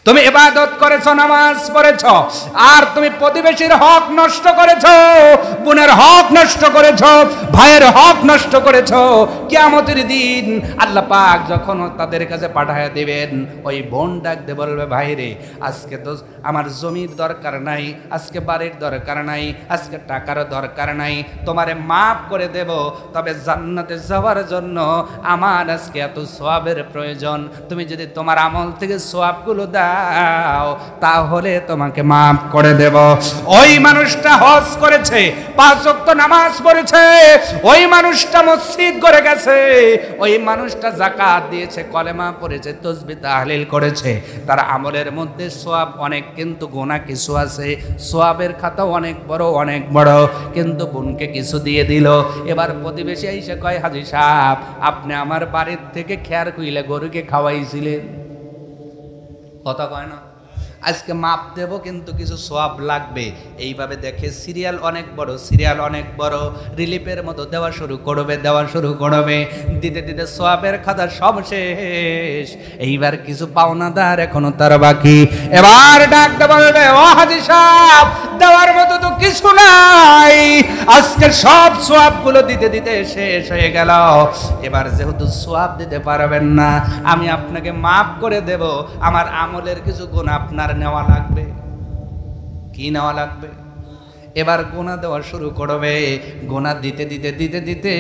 তুমি ইবাদত করেছো, নামাজ পড়েছো, আর তুমি প্রতিবেশীর হক নষ্ট করেছো, বোনের হক নষ্ট করেছো, ভাইয়ের হক নষ্ট করেছো। কিয়ামতের দিন আল্লাহ পাক যখন তাদের কাছে পাঠায় দিবেন, ওই বোন ডাক দিয়ে বলবে, ভাই রে, আজকে তো আমার জমির দরকার নাই, আজকে বাড়ির দরকার নাই, আজকে টাকার দরকার নাই, তোমারে মাফ করে দেব, তবে জান্নাতে যাওয়ার জন্য আমার আজকে এত সওয়াবের প্রয়োজন। তুমি যদি তোমার আমল থেকে সওয়াবগুলো দাও তাহলে তোমাকে মাফ করে দেব। ওই মানুষটা হজ করেছে, 5 ওয়াক্ত নামাজ পড়েছে, ওই মানুষটা মসজিদ করে গেছে, ওই মানুষটা যাকাত দিয়েছে, কলেমা পড়েছে, তাসবিহ তাহলিল করেছে, তার আমলের মধ্যে সওয়াব অনেক, কিন্তু গুনাহ কিছু আছে। সওয়াবের খাতা অনেক বড়, অনেক বড়, কিন্তু বোনকে কিছু দিয়ে দিল। এবার প্রতিবেশী এসে কয়, হাজী সাহেব, আপনি আমার বাড়ির থেকে খেয়ার কইলে গরুকে খাওয়াইছিলেন। কথা কয় না, আজকে মাপ দেব, কিন্তু কিছু সওয়াব লাগবে। এইভাবে দেখে সিরিয়াল অনেক বড়, সিরিয়াল অনেক বড়, রিলিফের মতো দেওয়া শুরু করবে, দেওয়া শুরু করবে, দিতে দিতে সওয়াবের খাতা সব শেষ। এইবার কিছু পাওনাদার এখনো তার বাকি। এবার ডাকতে বলবে, ও হাজী সাহেব, দেওয়ার মতো তো কিছু নাই, আজকে সব সওয়াবগুলো দিতে দিতে শেষ হয়ে গেল। এবার যেহেতু সওয়াব দিতে পারবেন না, আমি আপনাকে মাফ করে দেব, আমার আমলের কিছু গুণ আপনার নেওয়া লাগবে। কি নেওয়া লাগবে? এবার গোনা দেওয়া শুরু করবে। গোনা দিতে দিতে দিতে দিতে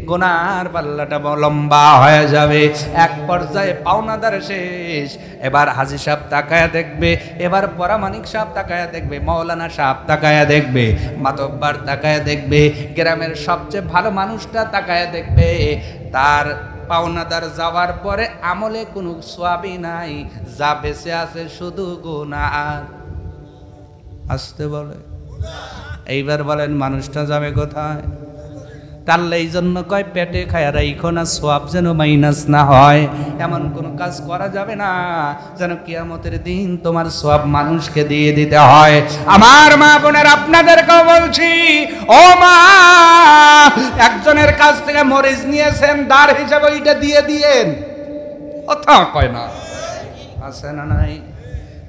গোনার পাল্লাটা লম্বা হয়ে যাবে। এক পর্যায়ে পাওনাদার শেষ। এবার হাজী সাহেব তাকায়া দেখবে, এবার পরামানিক সাহেব তাকায়া দেখবে, মাওলানা সাহেব তাকায়া দেখবে, মাতব্বার তাকায়া দেখবে, গ্রামের সবচেয়ে ভালো মানুষটা তাকায়া দেখবে। তার পাওনাদার যাওয়ার পরে আমলে কোনো সওয়াবই নাই, যা বেঁচে আছে শুধু গুনাহ। আসতে বলে, এইবার বলেন মানুষটা যাবে কোথায়? তাহলে এই জন্য কয়, পেটে খায়া রাইখো না, সওয়াব যেন মাইনাস না হয়। এমন কোন কাজ করা যাবে না যেন কিয়ামতের দিন তোমার সওয়াব মানুষকে দিয়ে দিতে হয়। আমার মা বোনের, আপনাদেরকেও বলছি, ও মা, একজনের কাছ থেকে মরিচ নিয়েছেন, দার হিসাবে ওইটা দিয়ে দিয়েন। কথা কয় না, আছে না নাই?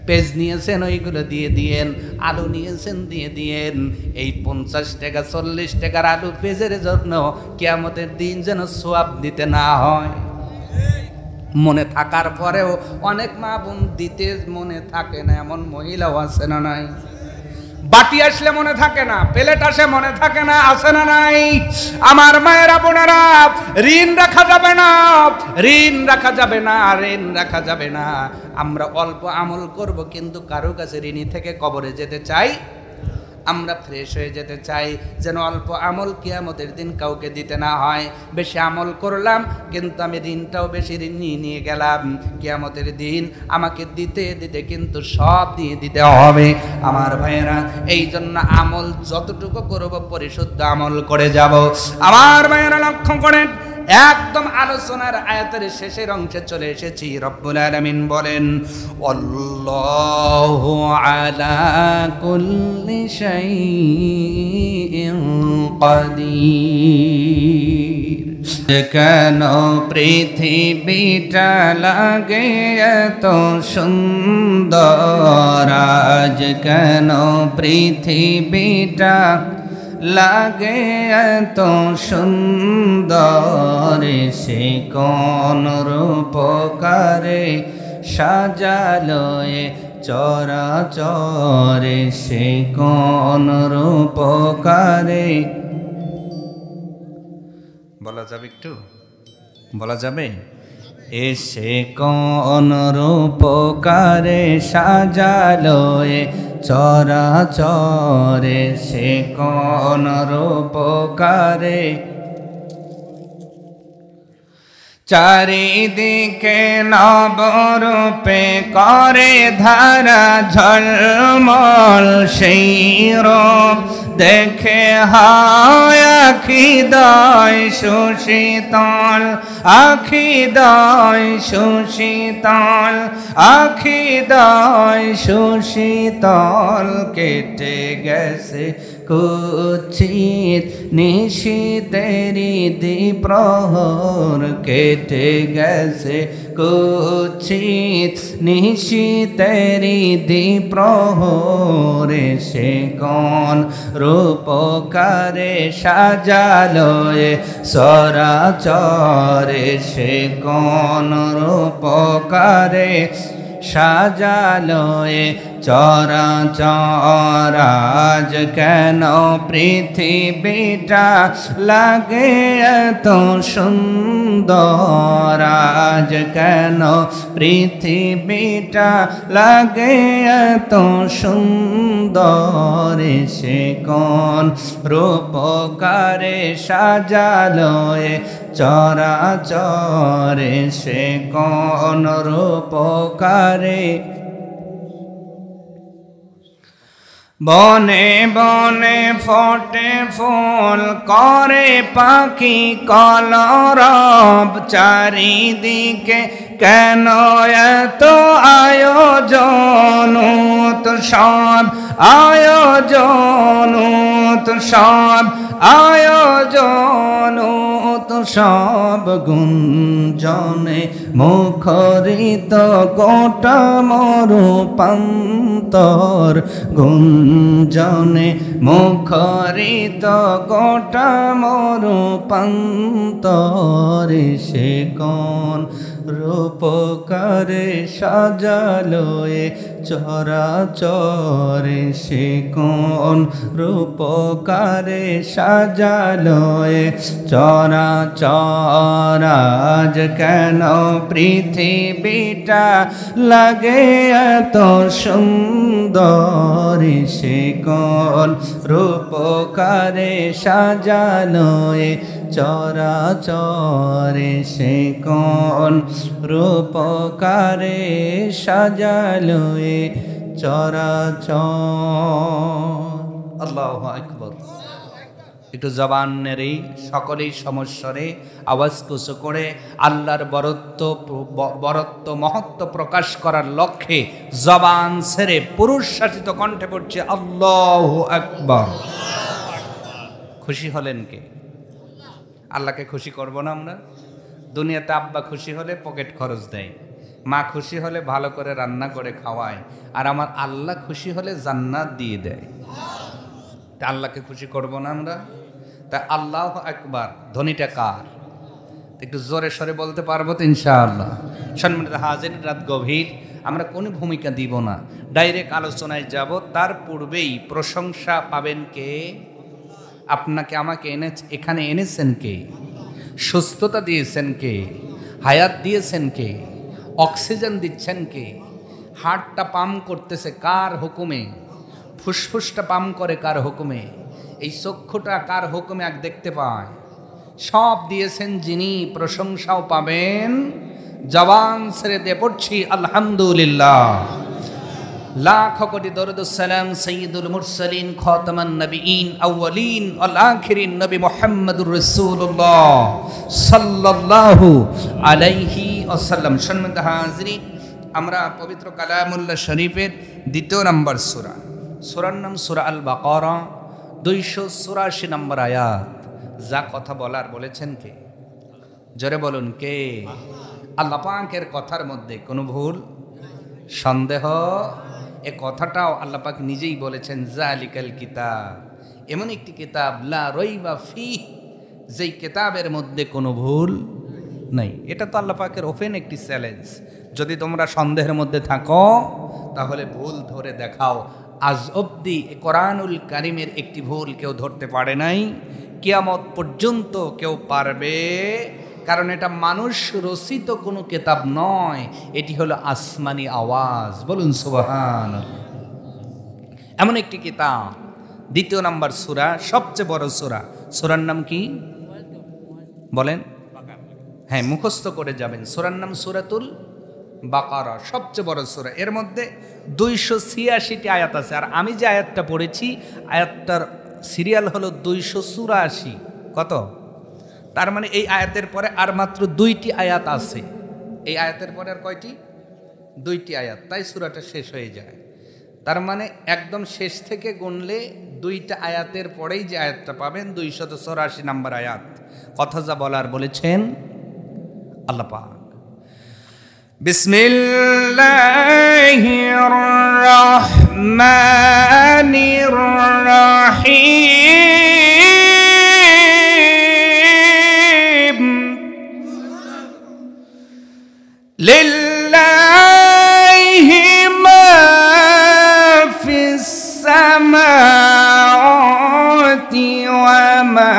পেঁয়াজ নিয়েছেন, ওইগুলো দিয়ে দিয়েন। আলু নিয়েছেন, দিয়ে দিয়েন। এই 50 টাকা 40 টাকার আলু পেঁয়াজের জন্য কিয়ামতের দিন যেন সওয়াব দিতে না হয়। মনে থাকার পরেও অনেক মা বোন দিতে মনে থাকে না, এমন মহিলাও আছে না নাই? বাটি আসলে মনে থাকে না, প্লেট আসে মনে থাকে না, আছে না নাই? আমার মায়েরা বোনেরা, ঋণ রাখা যাবে না, ঋণ রাখা যাবে না, ঋণ রাখা যাবে না। আমরা অল্প আমল করব, কিন্তু কারো কাছে ঋণী থেকে কবরে যেতে চাই। আমরা ফ্রেশ হয়ে যেতে চাই, যেন অল্প আমল কিয়ামতের দিন কাউকে দিতে না হয়। বেশি আমল করলাম, কিন্তু আমি ঋণটাও বেশি ঋণ নিয়ে গেলাম, কিয়ামতের দিন আমাকে দিতে দিতে কিন্তু সব দিয়ে দিতে হবে। আমার ভাইয়েরা, এই জন্য আমল যতটুকু করব পরিশুদ্ধ আমল করে যাব। আমার ভাইয়েরা লক্ষ্য করেন, একদম আলোচনার আয়াতের শেষের অংশে চলে এসেছি। রব্বুল আলামিন বলেন, আল্লাহু আলা কুল্লি শাইইন কাদির। কেন পৃথিবীটা লাগে এত সুন্দর, আজ কেন পৃথিবীটা লাগে এত সুন্দর, সে কোন রূপকারে সাজালো এ চরাচরে, সে কোন রূপকারে। বলা যাবে, একটু বলা যাবে? এসে কোন রূপকারে সাজালো এ চরাচরে, সে কোন রূপকারে। চারিদিকে নবরূপে করে ধারা ঝলমল, সেই রূপ দেখে হয় আখিদয় সুশীতল, আখিদয় সুশীতল, আখিদয় সুশীতল। কেটে গেছে কুৎসিত নিশীতেরি দ্বিপ্রহর কেটে গেছে কুৎসিত নিশীতেরি দ্বিপ্রহরে সে কোন রূপকারে সাজালো এ চরাচরে সে কোন রূপকারে সাজালো এ চরাচর আজ কেন পৃথিবীটা লাগে এত সুন্দর আজ কেন পৃথিবীটা লাগে এত সুন্দর সে কোন রূপকারে সাজালো এ চরাচরে সে কোন রূপকারে বনে বনে ফোটে ফুল করে পাখি কলরব চারিদিকে কেন এত আয়োজন সব আয়োজন সব আয়োজন সব গুঞ্জনে মুখরিত গোটা মরুপান্তর গুঞ্জনে মুখরিত গোটা মরুপান্তর সে কোন রূপকারে সাজালো এ চরাচরে সে কোন রূপকারে সাজালো এ চরাচর আজ কেন পৃথিবীটা লাগে এত সুন্দর সে কোন রূপকারে সাজালো এ চরাচরে সে কোন রূপকারে সাজালো এ চরাচর। আল্লাহু আকবার। একটু জবানের এই সকলেই সমস্বরে আওয়াজ কুচু করে আল্লাহর বরত্ব মহত্ব প্রকাশ করার লক্ষ্যে জবান ছেড়ে পুরুষ শাসিত কণ্ঠে পড়ছে আল্লাহু আকবার। খুশি হলেন কে? আল্লাহকে খুশি করব না আমরা? দুনিয়াতে আব্বা খুশি হলে পকেট খরচ দেয়, মা খুশি হলে ভালো করে রান্না করে খাওয়ায়, আর আমার আল্লাহ খুশি হলে জান্নাত দিয়ে দেয়। তা আল্লাহকে খুশি করব না আমরা? তা আল্লাহু আকবার ধ্বনিটা কার? একটু জোরে সরে বলতে পারবো তো ইনশাআল্লাহ? সম্মানিত হাজির, রাত গভীর, আমরা কোনো ভূমিকা দিব না, ডাইরেক্ট আলোচনায় যাব। তার পূর্বেই প্রশংসা পাবেন কে? আপনাকে আমাকে এখানে এনেছেন কে? সুস্থতা দিয়েছেন কে? হায়াত দিয়েছেন কে? অক্সিজেন দিচ্ছেন কে? হার্টটা পাম্প করতেছে কার হুকুমে? ফুসফুসটা পাম্প করে কার হুকুমে? এই চক্ষুটা কার হুকুমে এক দেখতে পায়? সব দিয়েছেন যিনি, প্রশংসাও পাবেন। জবান ছেড়ে দিয়ে পড়ছি আলহামদুলিল্লাহ। লাখ কোটি দরুদ সালাম সাইয়্যিদুল মুরসালিন খাতামান নবিয়িন আউয়ালিন ওয়াল আখিরিন নবী মুহাম্মদুর রাসূলুল্লাহ সাল্লাল্লাহু আলাইহি ওয়াসাল্লাম। সম্মানিত হাজিরিন, আমরা পবিত্র কালামুল্লাহ শরীফের ২য় নম্বর সূরা, সূরার নাম সূরা আল বাকারা, ২৮৪ নম্বর আয়াত। যা কথা বলার বলেছেন কে? জোরে বলুন কে? আল্লাহ পাকের কথার মধ্যে কোনো ভুল সন্দেহ? এ কথাটাও আল্লাহ পাক নিজেই বলেছেন, জালিকাল কিতাব, এমন একটি কিতাব লা রাইবা ফিহ, যেই কিতাবের মধ্যে কোনো ভুল নাই। এটা তো আল্লাহ পাকের ওপেন একটি চ্যালেঞ্জ। যদি তোমরা সন্দেহের মধ্যে থাকো তাহলে ভুল ধরে দেখাও। আজ অবধি কোরআনুল কারীমের একটি ভুল কেউ ধরতে পারে নাই, কিয়ামত পর্যন্ত কেউ পারবে, কারণ এটা মানুষ রচিত কোনো কিতাব নয়, এটি হলো আসমানি আওয়াজ। বলুন সুবহানাল্লাহ। এমন একটি কিতাব, ২য় নম্বর সূরা, সবচেয়ে বড় সূরা। সূরার নাম কি বলেন? হ্যাঁ, মুখস্থ করে যাবেন। সূরার নাম সূরাতুল বাকারা, সবচেয়ে বড় সূরা। এর মধ্যে ২৮৬টি আয়াত আছে, আর আমি যে আয়াতটা পড়েছি আয়াতটার সিরিয়াল হলো ২৮৪। কত? তার মানে এই আয়াতের পরে আর মাত্র ২টি আয়াত আছে। এই আয়াতের পরে আর কয়টি? ২টি আয়াত, তাই সূরাটা শেষ হয়ে যায়। তার মানে একদম শেষ থেকে গুনলে দুইটা আয়াতের পরেই যে আয়াতটা পাবেন 284 নম্বর আয়াত। কথা যা বলার বলেছেন আল্লাহ পাক। বিসমিল্লাহির রহমানির রহিম লিল্লাহি মা ফিস সামাওয়াতি ওয়া মা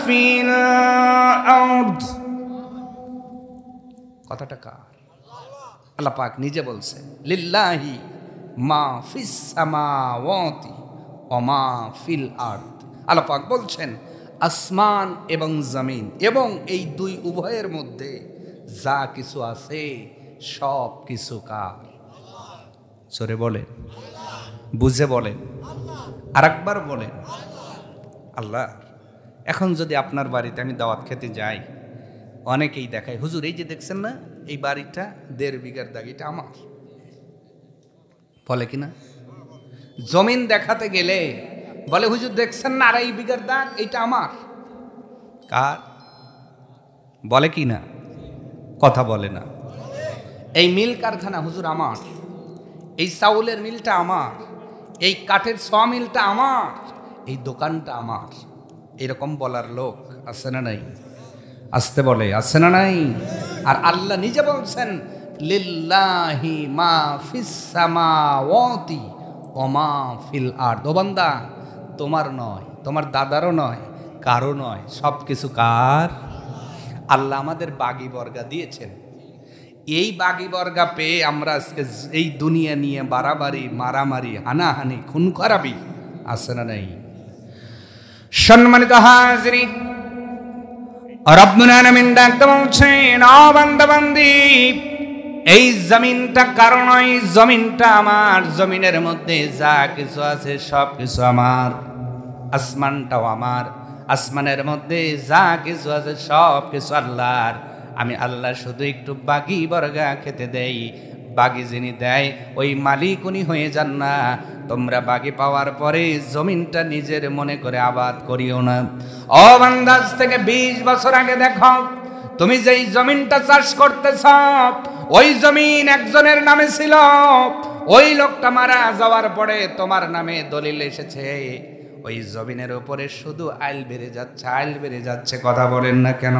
ফিল আরদ। কথাটা কার? আল্লাহ পাক নিজে বলছেন লিল্লাহি মা ফিস সামাওয়াতি ওয়া মা ফিল আরদ। আল্লাহ পাক বলছেন আসমান এবং জমিন এবং এই দুই উভয়ের মধ্যে যা কিছু আছে সব কিছু কার? জোরে বলেন, বুঝে বলেন, আরেকবার বলেন আল্লাহ। এখন যদি আপনার বাড়িতে আমি দাওয়াত খেতে যাই, অনেকেই দেখায় হুজুর এই যে দেখছেন না এই বাড়িটা 1.5 বিঘার দাগ, এটা আমার, বলে কিনা? জমিন দেখাতে গেলে বলে হুজুর দেখছেন না 2.5 বিঘার দাগ, এটা আমার। কার? বলে কি না? কথা বলে না। এই মিল কারখানা হুজুর আমার, এই চাউলের মিলটা আমার, এই কাঠের মিলটা আমার, এই দোকানটা আমার। এরকম বলার লোক আছে না নাই? আসতে বলে আছে না নাই? আর আল্লাহ নিজে বলছেন লিল্লাহি মা ফিস সামাওয়াতি ওয়া মা ফিল আরদ। ও বান্দা, তোমার নয়, তোমার দাদারও নয়, কারো নয়, সব কিছু কার? আল্লাহ আমাদের বাগি বর্গা দিয়েছেন। এই বাগি বর্গা পেয়ে আমরা আজকে এই দুনিয়া নিয়ে বাড়াবাড়ি, মারামারি, হানাহানি, খুন খারাপি আছে না নাই? সম্মানিত হাজিরিন, রব্বুল আলামিন ডাকতে বলছেন ও বান্দা বান্দি, এই জমিনটা কারো নয়, জমিনটা আমার। জমিনের মধ্যে যা কিছু আছে সব কিছু আমার। আসমানটাও আমার, আসমানের মধ্যে যা কিছু আছে সব কিছু আল্লাহর। আমি আল্লাহ শুধু একটু বাগি বর্গা খেতে দেই, বাগি যিনি দেয় ওই মালিক উনি হয়ে যান না। তোমরা বাগি পাওয়ার পরে জমিনটা নিজের মনে করে আবাদ করিও না। ও বান্দা, আজ থেকে 20 বছর আগে দেখো, তুমি যেই জমিনটা চাষ করতেছ ওই জমিন একজনের নামে ছিল। ওই লোকটা মারা যাওয়ার পরে তোমার নামে দলিল এসেছে। ওই জমিনের উপরে শুধু আইল বেড়ে যাচ্ছে, আইল বেড়ে যাচ্ছে। কথা বলেন না কেন?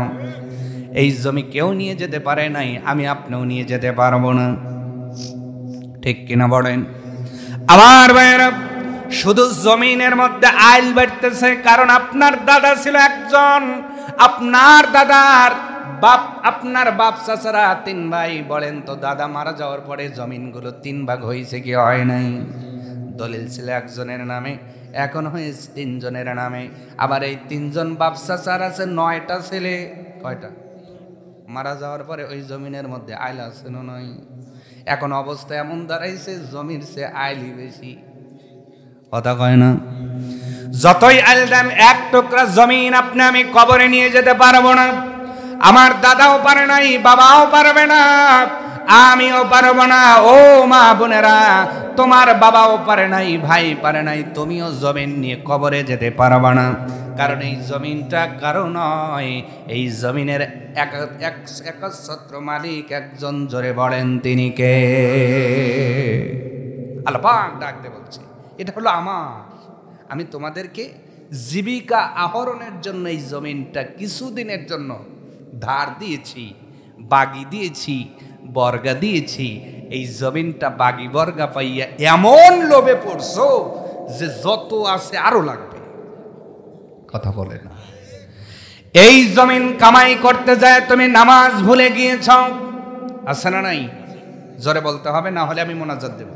এই জমি কেউ নিয়ে যেতে পারে নাই, আমি আপনিও নিয়ে যেতে পারবো না। ঠিক কিনা বলেন? আমার ভাইয়েরা, শুধু জমিনের মধ্যে আইল বাড়তেছে কারণ আপনার দাদা ছিল একজন, আপনার দাদার বাপ, আপনার বাপ চাচারা 3 ভাই। বলেন তো দাদা মারা যাওয়ার পরে জমিনগুলো 3 ভাগ হয়েছে কি হয় নাই? দলিল ছিল একজনের নামে, এখন হয়েছে 3 জনের নামে। আবার এই 3 জন বাপ চাচার আছে 9টা ছেলে। কয়টা? মারা যাওয়ার পরে ওই জমিনের মধ্যে আইল আছে না নয়? এখন অবস্থা এমন দাঁড়াইছে জমির সে আইলই বেশি। কথা কয় না? যতই আইল দেন, 1 টুকরা জমিন আপনি আমি কবরে নিয়ে যেতে পারবো না। আমার দাদাও পারে নাই, বাবাও পারবে না, আমিও পারবো না। ও মা বোনেরা, তোমার বাবাও পারে নাই, ভাই পারে নাই, তুমিও জমিন নিয়ে কবরে যেতে পারবে না। কারণ এই জমিনটা কারো নয়, এই জমিনের একচ্ছত্র মালিক একজন। জোরে বলেন তিনি কে? আল্লাহ পাক ডাকতে বলছে এটা হলো আমার। আমি তোমাদেরকে জীবিকা আহরণের জন্য এই জমিনটা কিছুদিনের জন্য ধার দিয়েছি, বাগি দিয়েছি, বর্গা দিয়েছি। এই জমিনটা বাগি বর্গা পাইয়া এমন লোভে পড়ছো যে যত আছে আরো লাগবে। কথা বলে না? এই জমিন কামাই করতে যায় তুমি নামাজ ভুলে গিয়েছ, আছে না নাই? জোরে বলতে হবে, না হলে আমি মোনাজাত দেব।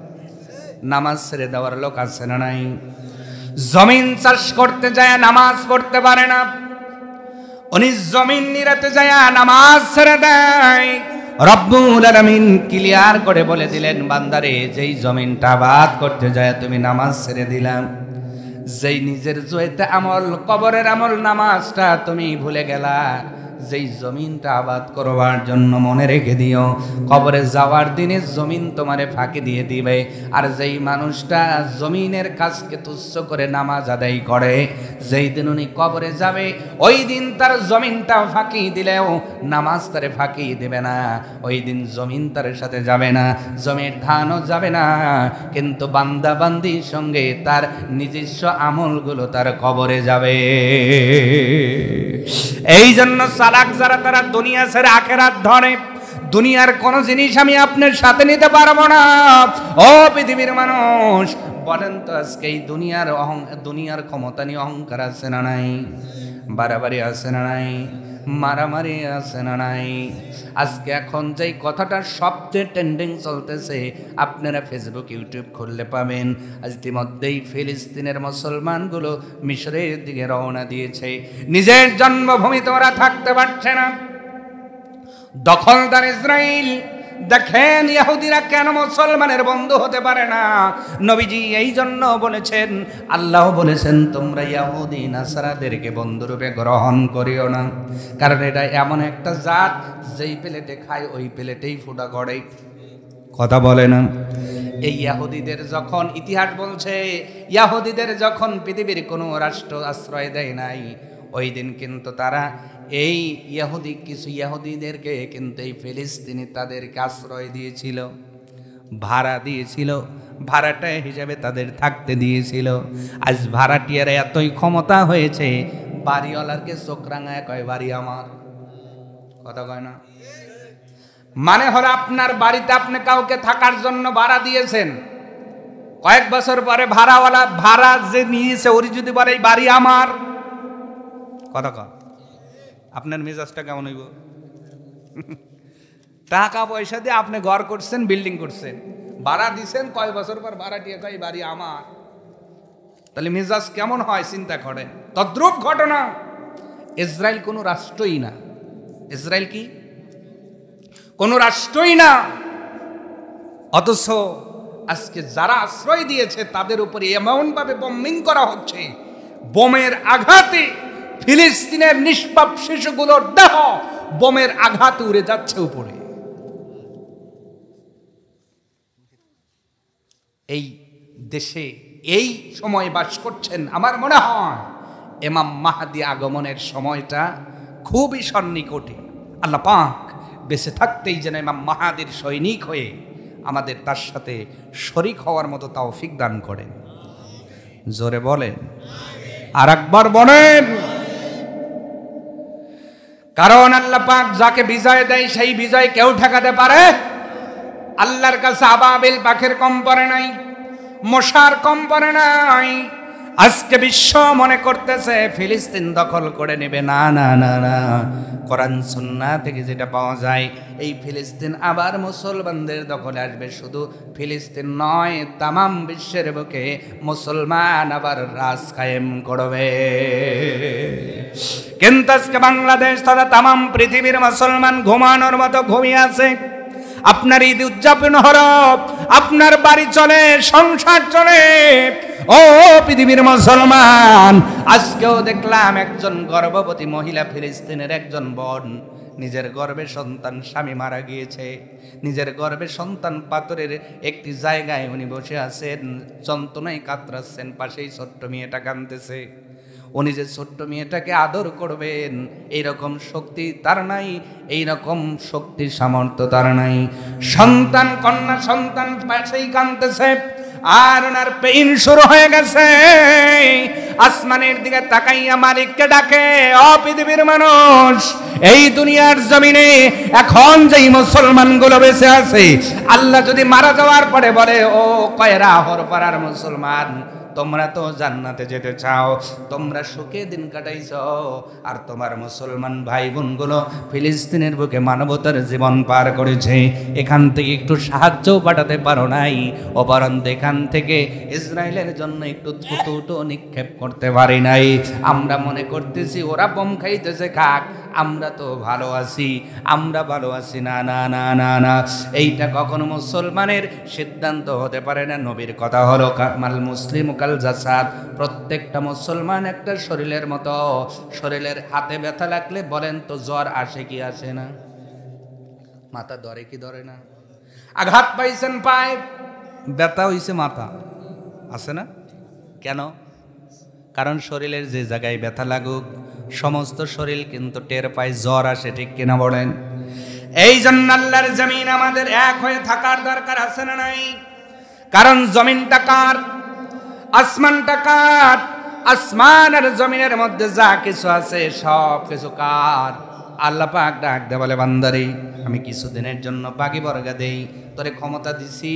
নামাজ ছেড়ে দেওয়ার লোক আছে না নাই? জমিন চাষ করতে যায় নামাজ পড়তে পারে না, উনি জমিন নিরাতে যায় নামাজ ছেড়ে দেয়। রব্বুল আলামিন ক্লিয়ার করে বলে দিলেন, বান্দারে যেই জমিনটা আবাদ করতে যায় তুমি নামাজ ছেড়ে দিলাম, যেই নিজের জয়তে আমল, কবরের আমল, নামাজটা তুমি ভুলে গেলা, যেই জমিনটা আবাদ করবার জন্য মনে রেখে দিও, কবরে যাওয়ার দিনে জমিন তোমারে ফাঁকি দিয়ে দিবে। আর যেই মানুষটা জমিনের কাজকে তুচ্ছ করে নামাজ আদায় করে, যেই দিন উনি কবরে যাবে ওই দিন তার জমিনটা ফাঁকি দিলেও নামাজ তারে ফাঁকি দেবে না। ওই দিন জমিন তার সাথে যাবে না, জমির ধানও যাবে না, কিন্তু বান্দা বান্দির সঙ্গে তার নিজস্ব আমলগুলো তার কবরে যাবে। এই জন্য চালাক যারা তারা দুনিয়া ছেড়ে আখেরাত ধরে। দুনিয়ার কোনো জিনিস আমি আপনার সাথে নিতে পারবো না। ও পৃথিবীর মানুষ, বলেন তো আজকে এই দুনিয়ার ক্ষমতা নিয়ে অহংকার আছে না নাই? বাড়াবাড়ি আছে না নাই? মারামারি আছে না নাই? আজকে এখন যেই কথাটা সবচেয়ে ট্রেন্ডিং চলতেছে, আপনারা ফেসবুক ইউটিউব খুললে পাবেন। আজ ইতিমধ্যেই ফিলিস্তিনের মুসলমানগুলো মিশরের দিকে রওনা দিয়েছে। নিজের জন্মভূমিতে ওরা থাকতে পারছে না, দখলদার ইসরাইল। দেখেন ইহুদিরা কেন মুসলমানের বন্ধু হতে পারে না। নবীজি এই জন্য বলেছেন, আল্লাহ বলেছেন, তোমরা ইহুদি নাসারাদেরকে বন্ধুরূপে গ্রহণ করিও না, কারণ এটা এমন একটা জাত যেই প্লেটে খায় ওই প্লেটেই ফুটা করে। কথা বলে না? এই ইহুদিদের যখন ইতিহাস বলছে, ইহুদিদের যখন পৃথিবীর কোনো রাষ্ট্র আশ্রয় দেয় নাই, ওই দিন কিন্তু তারা এই কিছু ইহুদিদেরকে কিন্তু এই ফিলিস্তিনি তাদেরকে আশ্রয় দিয়েছিল, ভাড়া দিয়েছিল, ভাড়াটা হিসাবে তাদের থাকতে দিয়েছিল। আজ ভাড়াটিয়ার এতই ক্ষমতা হয়েছে, বাড়িওয়ালারকে চোখ রাঙায় কয় বাড়ি আমার। কথা কয় না? মানে হলো আপনার বাড়িতে আপনি কাউকে থাকার জন্য ভাড়া দিয়েছেন, কয়েক বছর পরে ভাড়াওয়ালা ভাড়া যে নিয়েছে ওর যদি বলে এই বাড়ি আমার, কথা কয়, আপনার মেজাজটা কেমন হইব? টাকা পয়সা দিয়ে আপনি ঘর করছেন, বিল্ডিং করছেন, ভাড়া দিছেন, কয় বছর পর ভাড়াটিয়া কয় বাড়ি আমার, তাহলে মেজাজ কেমন হয় চিন্তা করেন। তদ্রূপ ঘটনা। ইসরায়েল কোনো রাষ্ট্রই না। ইসরায়েল কি? কোনো রাষ্ট্রই না। অথচ আজকে যারা আশ্রয় দিয়েছে তাদের উপরে এমনভাবে বোমিং করা হচ্ছে, বোমের আঘাতে ফিলিস্তিনের নিষ্পাপ শিশুগুলোর দেহ বোমের আঘাতে উড়ে যাচ্ছে উপরে। এই দেশে এই সময় বাস করছেন, আমার মনে হয় ইমাম মাহদী আগমনের সময়টা খুবই সন্নিকটে। আল্লাহ পাক বেঁচে থাকতেই যেন ইমাম মাহদীর সৈনিক হয়ে আমাদের তার সাথে শরীক হওয়ার মতো তৌফিক দান করেন। জোরে বলেন, আর একবার বলেন। কারণ আল্লাহ পাক যাকে বিজয় দেয় সেই বিজয় কেউ ঠেকাতে পারে? আল্লাহর কাছে আবাবিল পাখির কম পড়ে নাই, মশার কম পড়ে নাই। আজকে বিশ্ব মনে করতেছে ফিলিস্তিন দখল করে নেবে। না না না না, কোরআন সুন্নাহ থেকে যেটা পাওয়া যায়, এই ফিলিস্তিন আবার মুসলমানদের দখলে আসবে। শুধু ফিলিস্তিন নয়, তামাম বিশ্বের বুকে মুসলমান আবার রাজ কায়েম করবে। কিন্তু আজকে বাংলাদেশ তথা তামাম পৃথিবীর মুসলমান ঘুমানোর মতো ঘুমিয়ে আছে। আপনার ঈদ উদযাপন হলো, আপনার বাড়ি চলে, সংসার চলে। ও পৃথিবীর মুসলমান, আজকেও দেখলাম একজন গর্ভবতী মহিলা, ফিলিস্তিনের একজন বোন, নিজের গর্ভে সন্তান, স্বামী মারা গিয়েছে, নিজের গর্ভে সন্তান পাথরের একটি জায়গায় উনি বসে আছেন, যন্ত্রণায় কাতরাচ্ছেন, পাশেই ছোট্ট মেয়েটা কাঁদতেছে। উনি যে ছোট্ট মেয়েটাকে আদর করবেন এইরকম শক্তি তার নাই, এইরকম শক্তির সামর্থ্য তার নাই। সন্তান, কন্যা সন্তান পাশেই কাঁদতেছে, আর ওনার পেইন শুরু হয়ে গেছে। আসমানের দিকে তাকাইয়া মালিককে ডাকে, ও পৃথিবীর মানুষ, এই দুনিয়ার জমিনে এখন যেই মুসলমানগুলো বেঁচে আছে, আল্লাহ যদি মারা যাওয়ার পরে বলে, ও কয়রা হর পাড়ার মুসলমান, তোমরা তো জান্নাতে যেতে চাও, তোমরা সুখে দিন কাটাইছ, আর তোমার মুসলমান ভাই বোনগুলো ফিলিস্তিনের বুকে মানবতার জীবন পার করেছে, এখান থেকে একটু সাহায্য পাঠাতে পারো নাই, অপরন্ত এখান থেকে ইসরায়েলের জন্য একটু থুতুটো নিক্ষেপ করতে পারি নাই। আমরা মনে করতেছি ওরা বোম খাইতেছে খাক, আমরা তো ভালো আছি, আমরা ভালো আছি। না না না না না, এইটা কখনো মুসলমানের সিদ্ধান্ত হতে পারে না। নবীর কথা হলো মাল মুসলিম কাল জাসাদ, প্রত্যেকটা মুসলমান একটা শরীরের মতো। শরীরের হাতে ব্যথা লাগলে বলেন তো জ্বর আসে কি আসে না? মাথা ধরে কি ধরে না? আঘাত পাইছেন পায়ে, ব্যথা হইছে মাথা, আছে না? কেন? কারণ শরীরের যে জায়গায় ব্যথা লাগুক সমস্ত শরীর কিন্তু টের পায়, জ্বর আসে, ঠিক কিনা বলেন? এই জন্য আল্লাহর জমিন আমাদের এক হয়ে থাকার দরকার আছে না নাই? কারণ জমিনটা কার? আসমানটা কার? আসমান আর জমিনের মধ্যে যা কিছু আছে সব কিছু কার? আল্লাহ পাক ডাক দে বলে, বান্দারে আমি কিছুদিনের জন্য বাকি বর্গা দেই, তোরে ক্ষমতা দিছি,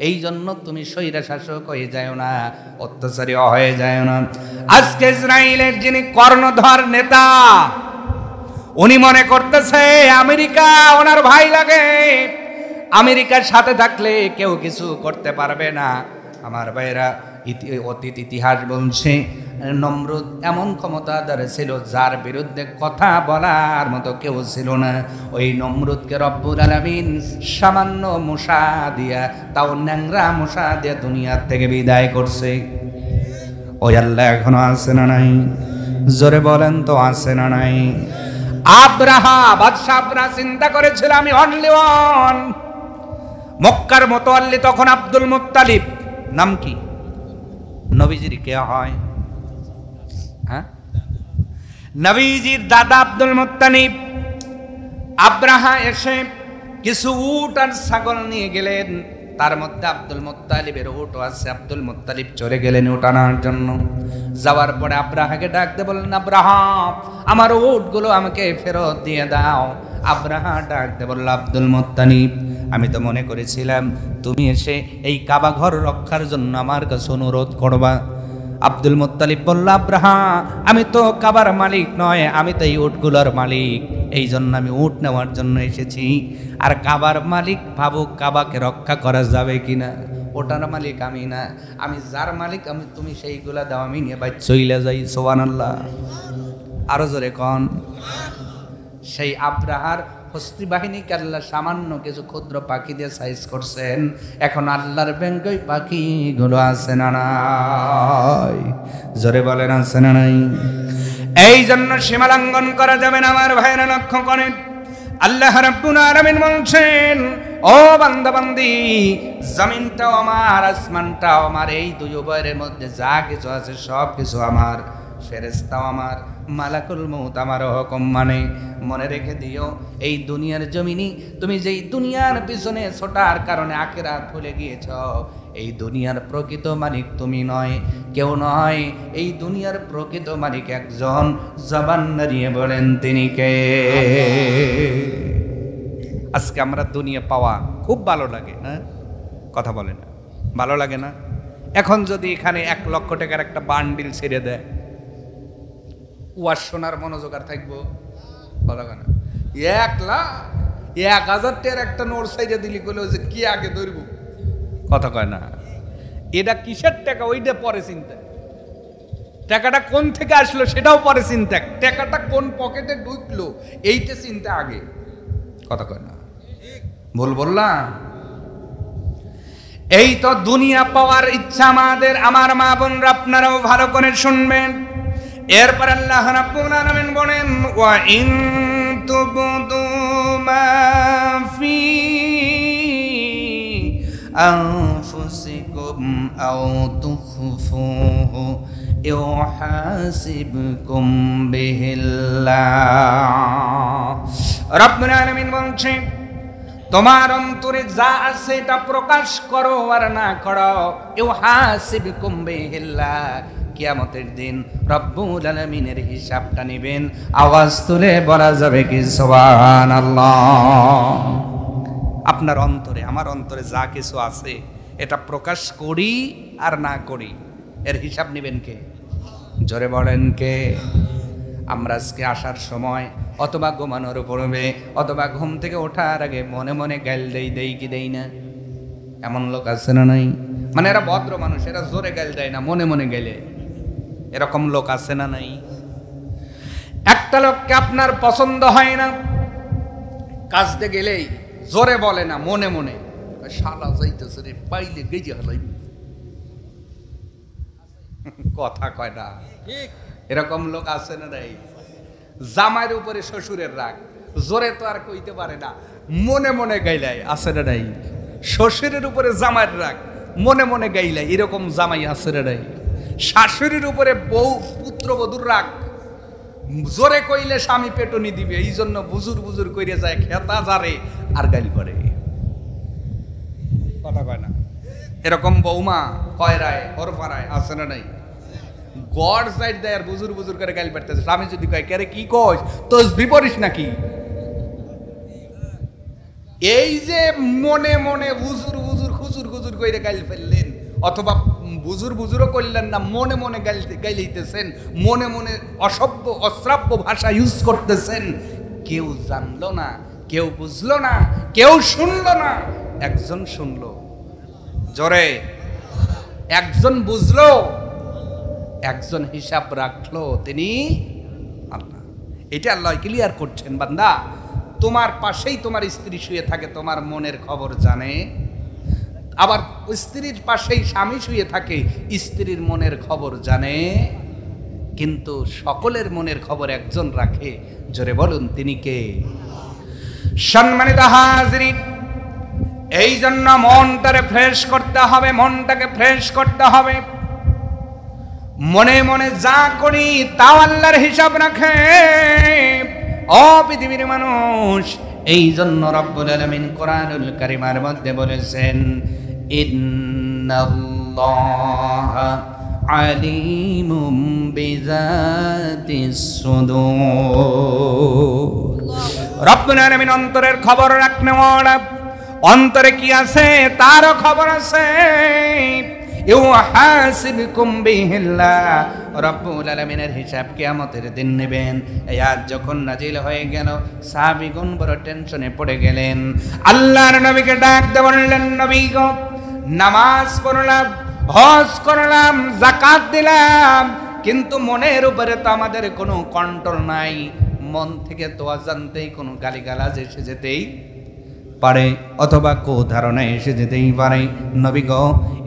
এই জন্য তুমি স্বৈরা শাসক হয়ে যায় না, অত্যাচারী হয়ে যায় না। আজকে ইসরায়েলের যিনি কর্ণধর নেতা, উনি মনে করতেছে আমেরিকা ওনার ভাই লাগে, আমেরিকার সাথে থাকলে কেউ কিছু করতে পারবে না। আমার ভাইরা, অতীত ইতিহাস বলছে নমরুদ এমন ক্ষমতাধর ছিল যার বিরুদ্ধে কথা বলার মতো কেউ ছিল না। ওই নমরুদকে রব্বুল আলামিন সামান্য মশা দিয়া, তাও ন্যাংরা মশা দিয়া দুনিয়ার থেকে বিদায় করছে। ওই আল্লাহ এখনো আছে না নাই? জোরে বলেন তো, আছে না নাই? আব্রাহা বাদশা আব্রাহা চিন্তা করেছিল আমি অনলি ওয়ান। মক্কার মোতাল্লি তখন আব্দুল মুত্তালিব। নাম কি? নবীজির কে হয়? হ্যাঁ, নবীজির দাদা আব্দুল মুত্তালিব। আব্রাহা এসে কিছু উট আর ছাগল নিয়ে গেলেন, তার মধ্যে আব্দুল মুত্তালিবের উটও আছে। আব্দুল মুত্তালিব চলে গেলেন উট আনার জন্য। যাওয়ার পরে আব্রাহাকে ডাকতে বললেন, আব্রাহা আমার উটগুলো আমাকে ফেরত দিয়ে দাও। আব্রাহা ডাকতে বলল, আব্দুল মুত্তালিব আমি তো মনে করেছিলাম তুমি এসে এই কাবা ঘর রক্ষার জন্য আমার কাছে অনুরোধ করবা। আব্দুল মুত্তালিব বলল, আব্রাহা আমি তো কাবার মালিক নয়, আমি তো এই উটগুলোর মালিক, এই জন্য আমি উট নেওয়ার জন্য এসেছি। আর কাবার মালিক ভাবুক কাবাকে রক্ষা করা যাবে কিনা, ওটার মালিক আমি না, আমি যার মালিক আমি, তুমি সেইগুলা দাও, আমি নিয়ে ভাই চইলা যাই। সুবহানাল্লাহ, আরো জোরে কন। সেই আব্রাহার হস্তি বাহিনীকে আল্লাহ সামান্য কিছু ক্ষুদ্র পাখি দিয়ে সাইজ করছেন। এখন আল্লাহর ব্যাংকে ওই পাখিগুলো আছে না নাই? জোরে বলেন, আছে না নাই? এই জন্য সীমা লঙ্ঘন করা যাবে না আমার ভাইরা, লক্ষ্য করেন। আল্লাহ রাব্বুল আলামিন বলছেন, ও বান্দা বান্দি, জমিনটাও আমার, আসমানটাও আমার, এই দুই উভয়ের মধ্যে যা কিছু আছে সব কিছু আমার। ফেরেশতাও আমার, মালাকুল মউত আমারও হুকুম মানে। মনে রেখে দিও, এই দুনিয়ার জমিনি তুমি যেই দুনিয়ার পিছনে ছোটার কারণে আখিরাত ভুলে গিয়েছ, এই দুনিয়ার প্রকৃত মালিক তুমি নয়, কেউ নয়। এই দুনিয়ার প্রকৃত মালিক একজন, জবান নাড়িয়ে বলেন তিনি কে? আজকে আমরা দুনিয়া পাওয়া খুব ভালো লাগে না? কথা বলে না, ভালো লাগে না? এখন যদি এখানে 1 লক্ষ টাকার একটা বান্ডিল ছেড়ে দেয়, ওয়াজ শোনার মনোযোগ আর থাকবো? কথা কেন? 1 লাখ 1000 টাকার একটা নোট সাইডে দিলি বলে যে কি আগে ধরব, কথা কয় না? এটা কিসের টাকা ওইটা পরে চিন্তা, টাকাটা কোন থেকে আসলো সেটাও পরে চিন্তা, টাকাটা কোন পকেটে ঢুকলো এইটা চিন্তা আগে, কথা কয় না? ভুল বললাম? এই তো দুনিয়া পাওয়ার ইচ্ছা আমাদের। আমার মা বোনরা আপনারাও ভালো করে শুনবেন। এরপর আল্লাহ রাব্বুল আলামিন বলেন, ওয়া ইন তুবদু মা ফি আনফুসিকুম আও তুখফুহু ইউহাসিবকুম বিহিল্লাহ। রাব্বুল আলামিন বলছেন, তোমার অন্তরে যা আছে এটা প্রকাশ করো আর না করো, ইউহাসিবকুম বিহিল্লাহ, কিয়ামতের দিন রব্বুল আলামিনের হিসাবটা নেবেন। আওয়াজ তুলে বলা যাবে কি সুবহানাল্লাহ? আপনার অন্তরে, আমার অন্তরে যা কিছু আছে এটা প্রকাশ করি আর না করি, এর হিসাব নেবেন কে? জোরে বলেন কে? আমরা আজকে আসার সময় অথবা ঘুমানোর পূর্বে অথবা ঘুম থেকে ওঠার আগে মনে মনে গাল দেই কি দেই না? এমন লোক আছে না নাই? মানে এরা ভদ্র মানুষ, এরা জোরে গাল দেয় না, মনে মনে গেলে, এরকম লোক আছে না নাই? একটা লোককে আপনার পছন্দ হয় না, কাজতে গেলেই জোরে বলে না, মনে মনে শালা যাইতেছে রে, পাইলে গেজে হলাই, কথা কয় না। এরকম লোক আছে না নাই? জামাইয়ের উপরে শ্বশুরের রাগ, জোরে তো আর কইতে পারে না, মনে মনে গাইলাই, আছে না নাই? শ্বশুরের উপরে জামাইয়ের রাগ, মনে মনে গাইলাই, এরকম জামাই আছে না নাই? শাশুড়ির উপরে বউ পুত্রবধূর রাগ, জোরে কইলে স্বামী পেটনি দিবে, এই জন্য বুজুর বুজুর কইরে যায়, খেতা জারে আর গাইল করে, কথা কয় না। এরকম বৌমা কয়রায় ওর পাড়ায় আছে না নাই? গড় সাইড দেয় আর বুজুর বুজুর করে গাইল পাড়তেছে। স্বামী যদি কয় কে রে কি কইস, তসবিহ পড়িস নাকি? এই যে মনে মনে বুজুর বুজুর খুজুর খুজুর কইরে গাইল ফেললেন, অথবা বুজুর বুজুরও করলেন না, মনে মনে গাইলেইতেছেন, মনে মনে অসভ্য অশ্রাব্য ভাষা ইউজ করতেছেন, কেউ জানলো না, কেউ বুঝলো না, কেউ শুনলো না, একজন শুনলো জোরে, একজন বুঝলো, একজন হিসাব রাখলো, তিনি আল্লাহ। এটা আল্লাহ ক্লিয়ার করছেন, বান্দা তোমার পাশেই তোমার স্ত্রী শুয়ে থাকে, তোমার মনের খবর জানে, আবার স্ত্রীর পাশেই স্বামী শুয়ে থাকে, স্ত্রীর মনের খবর জানে, কিন্তু সকলের মনের খবর একজন রাখে, জোরে বলুন তিনি কে? সম্মানিত হাজিরিন, এই জন্য মনটাকে ফ্রেশ করতে হবে, মনটাকে ফ্রেশ করতে হবে। মনে মনে যা করি তাও আল্লাহর হিসাব রাখে ও পৃথিবীর মানুষ। এই জন্য রব্বুল আলামিন কোরআনুল কারীমের মধ্যে বলেছেন, ইন্নাল্লাহা আলিমুম বিযাতিস সুদূর। রব্বুল আলামিন অন্তরের খবর রাখনে ওরা, অন্তরে কি আছে তারও খবর আছে। ইউহাসিবুকুম বিহিল্লাহ, রব্বুল আলামিনের হিসাব কিয়ামতের দিন নেবেন। এই আয়াত যখন নাজিল হয়ে গেল, সাহাবীগণ বড় টেনশনে পড়ে গেলেন। আল্লাহর নবীকে ডাক দিয়ে বললেন, নবী গো, নামাজ পড়লাম, হজ করলাম, যাকাত দিলাম, কিন্তু মনের উপরে তো আমাদের কোনো কন্ট্রোল নাই। মন থেকে তো অজান্তেই কোনো গালিগালাজ এসে যেতেই পারে, অথবা ধারণা এসে যেতেই পারে। নবী গো,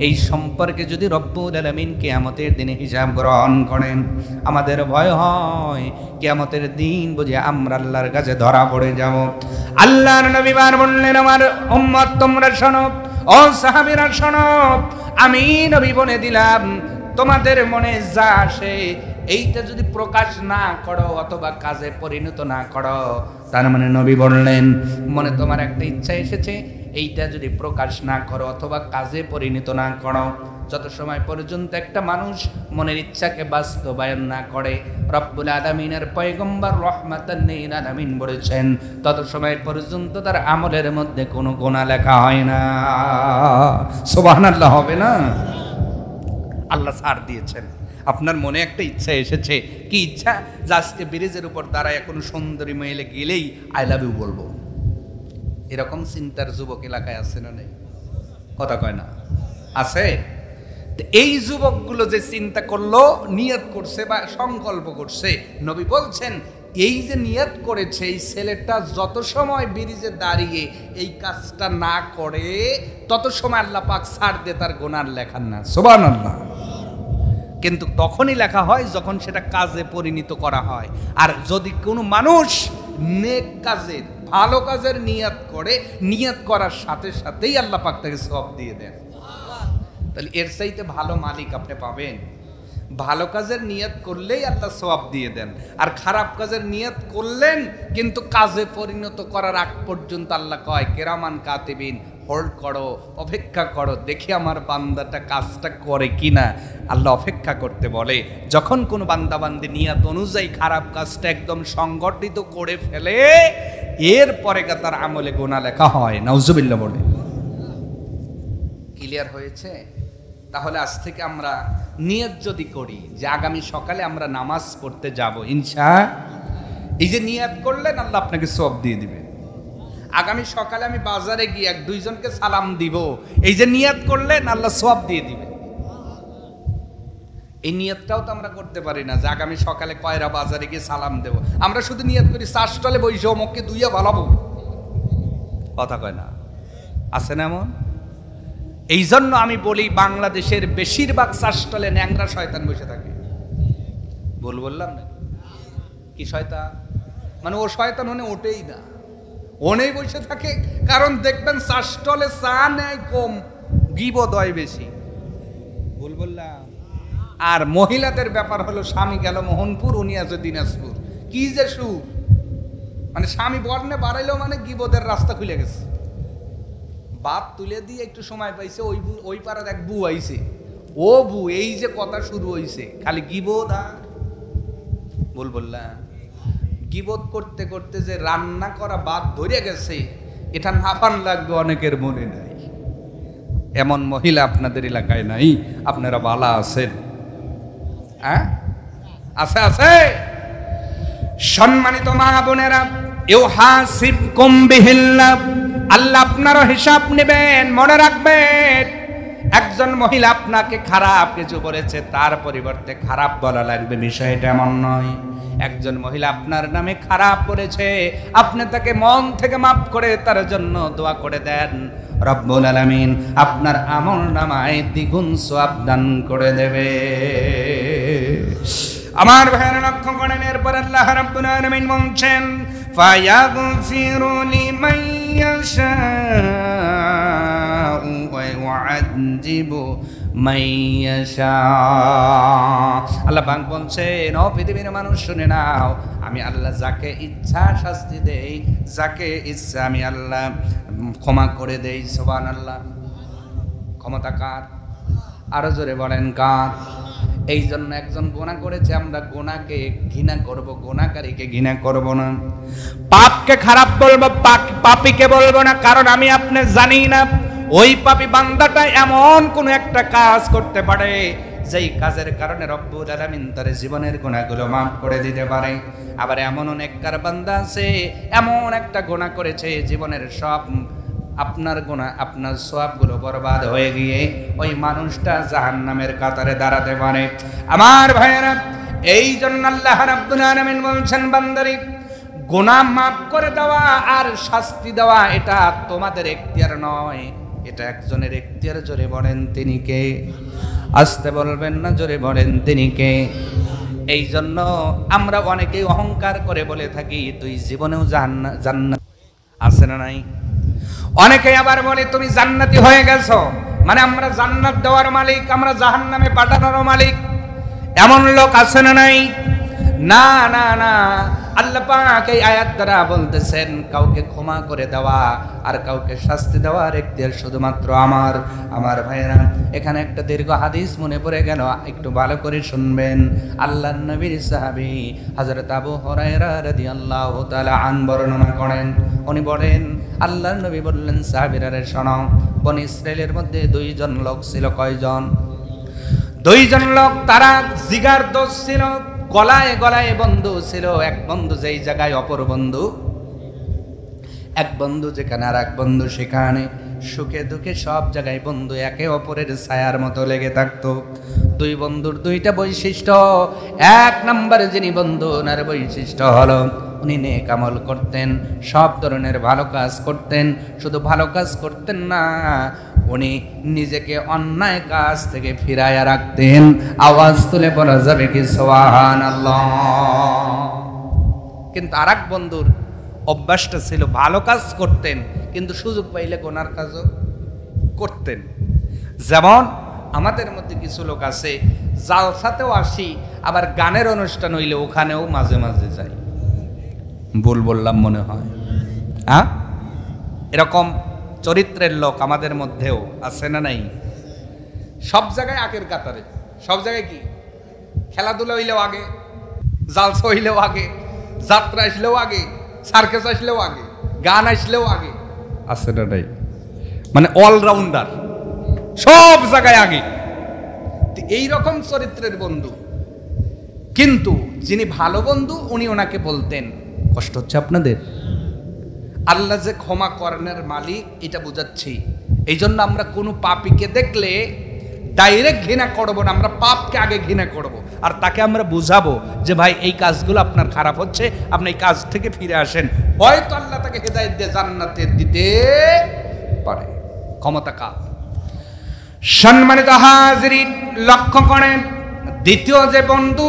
এই সম্পর্কে যদি রব্বুল আলামিন কিয়ামতের দিনে হিসাব গ্রহণ করেন, আমাদের ভয় হয় কিয়ামতের দিন বুঝে আমরা আল্লাহর কাছে ধরা পড়ে যাব। আল্লাহর নবী বার বললেন, আমার উম্মত তোমরা শোনো, ও সাহাবীরা শোনো, আমি নবী বলে দিলাম, তোমাদের মনে যা আসে এইটা যদি প্রকাশ না করো অথবা কাজে পরিণত না করো, তার মানে নবী বললেন, মনে তোমার একটা ইচ্ছা এসেছে, এইটা যদি প্রকাশ না করো অথবা কাজে পরিণত না করো, যত সময় পর্যন্ত একটা মানুষ মনের ইচ্ছাকে বাস্তবায়ন না করে, রব্বুল আলামিনের পয়গম্বর রহমাতান লিল আলামিন বলেছেন, তত সময় পর্যন্ত তার আমলের মধ্যে কোনো গুনাহ লেখা হয় না। সুবহানাল্লাহ হবে না? আল্লাহ ছাড় দিয়েছেন। আপনার মনে একটা ইচ্ছা এসেছে, কি ইচ্ছা? যে আজকে ব্রিজের উপর দাঁড়ায় কোনো সুন্দরী মহিলা গেলেই আই লাভ ইউ বলবো, এরকম চিন্তার যুবক এলাকায় আছে না নেই? কথা কয় না? আছে। এই যুবকগুলো যে চিন্তা করলো, নিয়ত করছে বা সংকল্প করছে, নবী বলছেন এই যে নিয়ত করেছে, এই ছেলেটা যত সময় ব্রিজে দাঁড়িয়ে এই কাজটা না করে তত সময় আল্লাহ পাক ছাড় দিয়ে তার গুনাহ লেখান না। সুবহানাল্লাহ। কিন্তু তখনই লেখা হয় যখন সেটা কাজে পরিণত করা হয়। আর যদি কোনো মানুষ নেক কাজের, ভালো কাজের নিয়ত করে, নিয়ত করার সাথে সাথেই আল্লাহ পাক তাকে সওয়াব দিয়ে দেন। তাহলে এর চাইতে ভালো মালিক আপনি পাবেন? ভালো কাজের নিয়ত করলেই আল্লাহ সওয়াব দিয়ে দেন, আর খারাপ কাজের নিয়ত করলেন কিন্তু কাজে পরিণত করার আগ পর্যন্ত আল্লাহ কয়, কিরামান কাতিবিন, হোল্ড করো, অপেক্ষা করো, দেখি আমার বান্দাটা কাজটা করে কিনা। আল্লাহ অপেক্ষা করতে বলে। যখন কোনো বান্দাবান্দি নিয়ত অনুযায়ী খারাপ কাজটা একদম সংগঠিত করে ফেলে, এরপরে তার আমলে গুনাহ লেখা হয়। নাউজুবিল্লাহ বলে। ক্লিয়ার হয়েছে? তাহলে আজ থেকে আমরা নিয়ত যদি করি যে আগামী সকালে আমরা নামাজ পড়তে যাব, ইনশাআল্লাহ, এই যে নিয়ত করলেন আল্লাহ আপনাকে সওয়াব দিয়ে দিবে। আগামী সকালে আমি বাজারে গিয়ে এক দুইজনকে সালাম দিব, এই যে নিয়ত করলেন আল্লাহ সওয়াব দিয়ে দিবে। এই নিয়তটাও তো আমরা করতে পারি না যে আগামী সকালে কয়রা বাজারে গিয়ে সালাম দেব। আমরা শুধু নিয়ত করি চাষটলে বইসে অমুককে দুইয়া ভালাবো, কথা কয় না, আছে না এমন? এই জন্য আমি বলি বাংলাদেশের বেশিরভাগ চাষটলে ন্যাংরা শয়তান বসে থাকে। বললাম না কি শয়তান, মানে ও শয়তান ওনে ওঠেই না, ওনেই বসে থাকে। কারণ দেখবেন চাষটলে চা নেয় কম, গিবত হয় বেশি। বললাম। আর মহিলাদের ব্যাপার হলো স্বামী গেল মোহনপুর, উনি আছে দিনাজপুর, কি যে সুর, মানে স্বামী বর্ণে বাড়াইলেও মানে গিবতের রাস্তা খুলে গেছে। বাপ তুলে দিয়ে একটু সময় পাইছে, ওই পাড়ার এক বউ আইছে, ও বউ এই যে কথা শুরু হইছে, খালি গিবত আর বললাম। গিবত করতে করতে যে রান্না করা বাদ ধরে গেছে, এটা নাফান লাগবে অনেকের মনে নাই। এমন মহিলা আপনাদের এলাকায় নাই? আপনারা বালা আছেন? হ্যাঁ, আছে আছে। সম্মানিত মা বোনেরা, ইউহাসিবকুম বিহিল্লাহ, আল্লাহ আপনারও হিসাব নেবেন। মনে রাখবেন, একজন মহিলা আপনাকে খারাপ কিছু বলেছে, তার পরিবর্তে খারাপ বলা লাগবে, বিষয়টা এমন নয়। একজন মহিলা আপনার নামে খারাপ করেছে, আপনি তাকে মন থেকে মাফ করে তার জন্য দোয়া করে দেন, রব্বুল আলামিন আপনার আমলনামায় দ্বিগুণ সওয়াব দান করে দেবে। আমার ভাইয়েরা লক্ষ্য করেন, এরপর আল্লাহ রাব্বুল আলামিন বলছেন, ফায়াগফিরু লিমান ইয়াশাউ ওয়া ইউআযিবু মান ইয়াশাউ। আল্লাহ পাক বলছেন, ও পৃথিবীর মানুষ শুনে নাও, আমি আল্লাহ যাকে ইচ্ছা শাস্তি দেই, যাকে ইচ্ছা আমি আল্লাহ ক্ষমা করে দেই। সুবহানাল্লাহ। ক্ষমতা কার? আরো জোরে বলেন কার? এই জন্য একজন গুনাহ করেছে, আমরা গুনাহকে ঘৃণা করব, গুনাহকারীকে ঘৃণা করব না। পাপকে খারাপ বলবো, পাপীকে বলবো না, কারণ আমি আপনি জানি না ওই পাপী বান্দাটা এমন কোন একটা কাজ করতে পারে যেই কাজের কারণে রব্বুল আলামিন তার জীবনের গুনাহগুলো মাফ করে দিতে পারে। আবার এমন অনেককার বান্দা আছে এমন একটা গুনাহ করেছে, জীবনের সব আপনার গুনাহ, আপনার সওয়াবগুলো বরবাদ হয়ে গিয়ে ওই মানুষটা জাহান্নামের কাতারে দাঁড়াতে পারে। আমার ভাইয়েরা, এই জন্য আল্লাহ রাব্বুল আলামিন বলছেন, বান্দারে গুনাহ মাফ করে দেওয়া আর শাস্তি দেওয়া এটা তোমাদের এখতিয়ার নয়, এটা একজনের এখতিয়ার। জোরে বলেন তিনি কে? আস্তে বলবেন না, জোরে বলেন তিনি কে? এই জন্য আমরা অনেকেই অহংকার করে বলে থাকি তুই জীবনেও জান্নাত আছে না নাই? অনেকেই আবার বলে তুমি জান্নাতি হয়ে গেছো, মানে আমরা জান্নাত দেওয়ার মালিক, আমরা জাহান্নামে পাঠানোর মালিক। এমন লোক আছে না নাই? না না না, আল্লাহ পাক এই আয়াত দ্বারা বলতেছেন কাউকে ক্ষমা করে দেওয়া আর কাউকে শাস্তি দেওয়ার এখতিয়ার শুধুমাত্র আমার। আমার ভাইয়েরা, এখানে একটা দীর্ঘ হাদিস মনে পড়ে গেল, একটু ভালো করে শুনবেন। আল্লাহর নবীর সাহাবী হযরত আবু হুরায়রা রাদিয়াল্লাহু তাআলা আন বর্ণনা করেন, উনি বলেন আল্লাহর নবী বললেন, সাহাবীরা শোনো, বনি ইসরাইলের মধ্যে দুইজন লোক ছিল। কয়জন? দুইজন লোক, তারা জিগার দোস্ত ছিল, গলায় গলায় বন্ধু ছিল। এক বন্ধু যেই জায়গায় অপর বন্ধু, এক বন্ধু যেখানে আর এক বন্ধু সেখানে, সুখে দুঃখে সব জায়গায় বন্ধু একে অপরের ছায়ার মতো লেগে থাকতো। দুই বন্ধুর দুইটা বৈশিষ্ট্য। এক নম্বরে যিনি বন্ধু, ওনার বৈশিষ্ট্য হলো উনি নেক আমল করতেন, সব ধরনের ভালো কাজ করতেন। শুধু ভালো কাজ করতেন না, উনি নিজেকে অন্যায় কাজ থেকে ফিরাইয়া রাখতেন। আওয়াজ তুলে বলা যাবে কি সুবহানাল্লাহ? কিন্তু আরেক বন্ধুর অভ্যাসটা ছিল ভালো কাজ করতেন, কিন্তু সুযোগ পাইলে গুনার কাজও করতেন। যেমন আমাদের মধ্যে কিছু লোক আছে, জালসাতেও আসি, আবার গানের অনুষ্ঠান হইলে ওখানেও মাঝে মাঝে যাই। বললাম মনে হয়, হ্যাঁ? এরকম চরিত্রের লোক আমাদের মধ্যেও আছে না নাই? সব জায়গায় আগের কাতারে, সব জায়গায় কি খেলাধুলা হইলেও আগে, জালসা হইলেও আগে, যাত্রা আসলেও আগে, সার্কাস আসলেও আগে, গান আসলেও আগে, আছে না নাই? মানে অলরাউন্ডার, সব জায়গায় আগে। এই রকম চরিত্রের বন্ধু। কিন্তু যিনি ভালো বন্ধু, উনি ওনাকে বলতেন, কষ্ট হচ্ছে আপনাদের? আল্লাহ যে ক্ষমা করানোর মালিক, এটা বোঝাচ্ছি। এই জন্য আমরা কোনো পাপীকে দেখলে ডাইরেক্ট ঘৃণা করবো না, আমরা পাপকে আগে ঘৃণা করব। আর তাকে আমরা বুঝাবো যে ভাই এই কাজগুলো আপনার খারাপ হচ্ছে, আপনি এই কাজ থেকে ফিরে আসেন, হয়তো আল্লাহ তাকে হেদায়েত দিয়ে জান্নাতে দিতে পারে। ক্ষমতা কার? সম্মানিত হাজিরিন, লক্ষ্য করেন, দ্বিতীয় যে বন্ধু,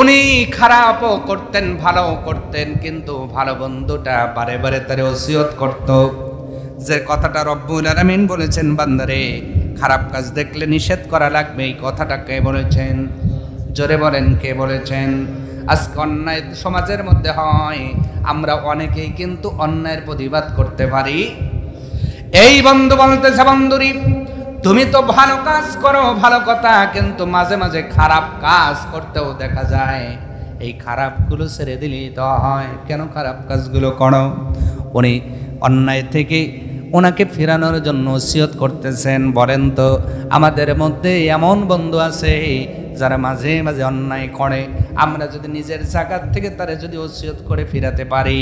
উনি খারাপও করতেন ভালো করতেন, কিন্তু ভালো বন্ধুটা বারে বারে তার ওসিয়ত করত যে কথাটা রব্বুল আলামিন বলেছেন, বান্দারে খারাপ কাজ দেখলে নিষেধ করা লাগবে। এই কথাটা কে বলেছেন? জোরে বলেন, কে বলেছেন? আজকে অন্যায় সমাজের মধ্যে হয়, আমরা অনেকেই কিন্তু অন্যায়ের প্রতিবাদ করতে পারি। এই বন্ধু বলতেছে, বন্ধুরি তুমি তো ভালো কাজ করো, ভালো কথা, কিন্তু মাঝে মাঝে খারাপ কাজ করতেও দেখা যায়। এই খারাপগুলো ছেড়ে দিলেই তো হয়, কেন খারাপ কাজগুলো করো? উনি অন্যায় থেকে ওনাকে ফেরানোর জন্য ওসিয়ত করতেছেন। বলেন তো, আমাদের মধ্যে এমন বন্ধু আছে যারা মাঝে মাঝে অন্যায় করে, আমরা যদি নিজের জায়গার থেকে তারা যদি ওসিয়ত করে ফিরাতে পারি,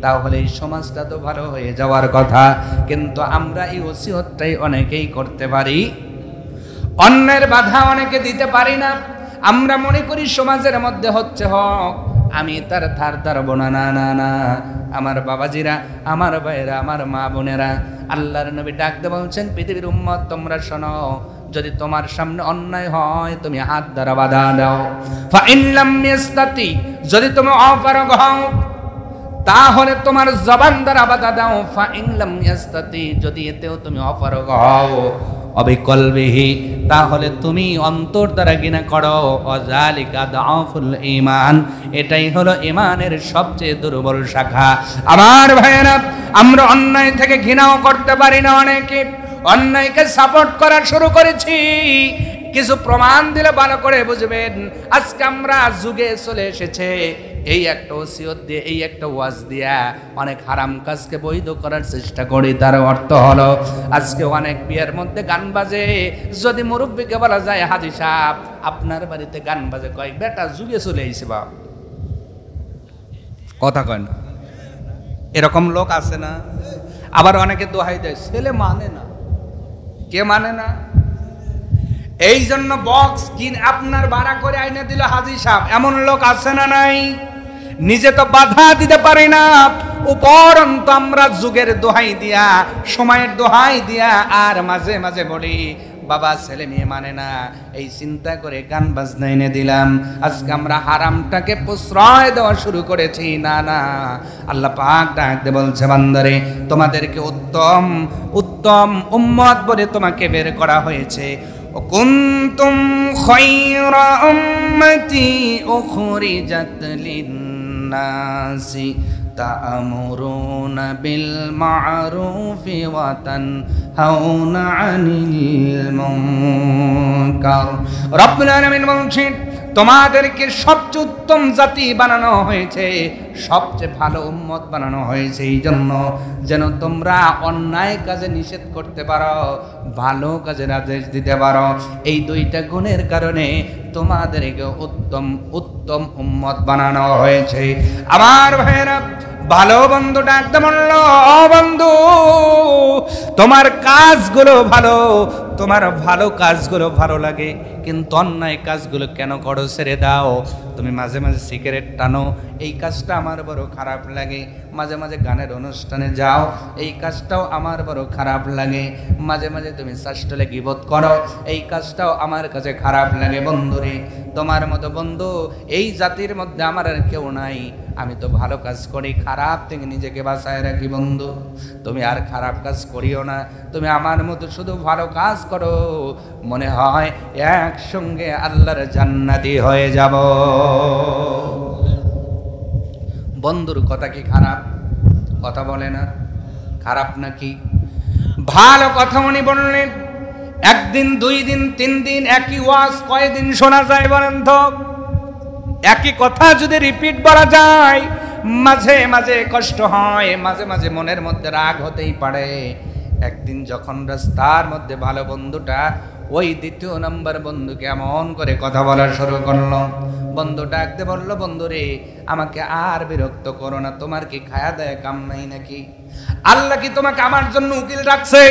তাহলে এই সমাজটা তো ভালো হয়ে যাওয়ার কথা। কিন্তু আমরা এই ওসিয়তটাই অনেকেই করতে পারি, অন্যের বাধা অনেকে দিতে পারি না। আমরা মনে করি সমাজের মধ্যে হচ্ছে হক, আমি তার ধার ধারবো না। না না না, আমার বাবাজিরা, আমার ভাইয়েরা, আমার মা বোনেরা, আল্লাহর নবী ডাকতে বলছেন, পৃথিবীর উম্মত তোমরা শোনো, যদি তোমার সামনে অন্যায় হয় তুমি হাত দ্বারা বাধা দাও। ফাইন লাম ইয়াস্তাতি, যদি তুমি অপারগ হও তাহলে তোমার জবান দ্বারা বাধা দাও। ফাইন লাম ইয়াস্তাতি, যদি এতেও তুমি অপারগ হও, অবিকলবিহি, তাহলে তুমি অন্তর দ্বারা ঘৃণা করো। অযালিকা দাফুল ঈমান, এটাই হলো ঈমানের সবচেয়ে দুর্বল শাখা। আমার ভাইয়েরা, আমরা অন্যায় থেকে ঘৃণাও করতে পারি না, অনেকে অন্যায়কে সাপোর্ট করা শুরু করেছি। কিছু প্রমাণ দিলে ভালো করে বুঝবেন। আজকে আমরা যুগে চলে এসেছে এই একটা ওসিয়ত দিয়ে, এই একটা ওয়াজ দিয়া অনেক হারাম কাজকে বৈধ করার চেষ্টা করি। তার অর্থ হলো আজকে অনেক বিয়ের মধ্যে গান বাজে। যদি মুরব্বীকে বলা যায়, হাজী সাহেব আপনার বাড়িতে গান বাজে, কয় বেটা যুগে চলে আইছে বাপ, কথা কয় না, এরকম লোক আছে না? আবার অনেকে দোহাই দেয়, ছেলে মানে না। কে মানে না? এই জন্য বক্স কিন আপনার ভাড়া করে আইনে দিল হাজী সাহেব, এমন লোক আছে না নাই? নিজে তো বাধা দিতে পারি না, উপরন্ত আমরা যুগের দোহাই দিয়া, সময়ের দোহাই দিয়া, আর মাঝে মাঝে বলি বাবা ছেলে মেয়ে মানে না, এই চিন্তা করে গান বাজনা এনে দিলাম। আজকে আমরা হারামটাকে প্রশ্রয় দেওয়া শুরু করেছি। না না, আল্লাহ পাক ডাকতে বলছে, বান্দারে তোমাদেরকে উত্তম উত্তম উম্মত বলে তোমাকে বের করা হয়েছে। কুনতুম খায়রা উম্মতি উখরিজাত লিন-নাসি তা'মুরুনা বিল মা'রুফি ওয়া তানহাউনা আনিল মুনকার। রব্বুল আলামিন বলছেন, তোমাদেরকে সবচেয়ে উত্তম জাতি বানানো হয়েছে, সবচেয়ে ভালো উম্মত বানানো হয়েছে এই জন্য যেন তোমরা অন্যায় কাজে নিষেধ করতে পারো, ভালো কাজের আদেশ দিতে পারো। এই দুইটা গুণের কারণে তোমাদেরকে উত্তম উত্তম উম্মত বানানো হয়েছে। আমার ভাইয়েরা, ভালো বন্ধু ডাকতে বলল, ও বন্ধু তোমার কাজগুলো ভালো, তোমার ভালো কাজগুলো ভালো লাগে, কিন্তু অন্যায় কাজগুলো কেন করো? ছেড়ে দাও। তুমি মাঝে মাঝে সিগারেট টানো, এই কাজটা আমার বড় খারাপ লাগে। মাঝে মাঝে গানের অনুষ্ঠানে যাও, এই কাজটাও আমার বড় খারাপ লাগে। মাঝে মাঝে তুমি শাস্ত্রে গীবত করো, এই কাজটাও আমার কাছে খারাপ লাগে। বন্ধুরে, তোমার মতো বন্ধু এই জাতির মধ্যে আমার আর কেউ নাই। আমি তো ভালো কাজ করি, খারাপ থেকে নিজেকে বাঁচায় রাখি। বন্ধু তুমি আর খারাপ কাজ করিও না, তুমি আমার মতো শুধু ভালো কাজ করো, মনে হয় একসঙ্গে আল্লাহর জান্নাতি হয়ে যাব। বন্ধুর কথা কি খারাপ? কথা বলে না, খারাপ নাকি? ভালো কথা উনি বললেন। একদিন, দুই দিন, তিন দিন একই ওয়াজ কয়দিন শোনা যায় বলেন তো? একই কথা যদি রিপিট করা যায়, মাঝে মাঝে কষ্ট হয়, মাঝে মাঝে মনের মধ্যে রাগ হতেই পারে। একদিন যখন রাস্তার মধ্যে ভালো বন্ধুটা ওই দ্বিতীয় নম্বর বন্ধুকে এমন করে কথা বলা শুরু করলো, বন্ধু ডাকতে বলল, বন্ধুরে আমাকে আর বিরক্ত করো না, তোমার কি খায়া দেয় কাম নাই নাকি? আল্লাহ কি তোমাকে আমার জন্য উকিল রাখছে?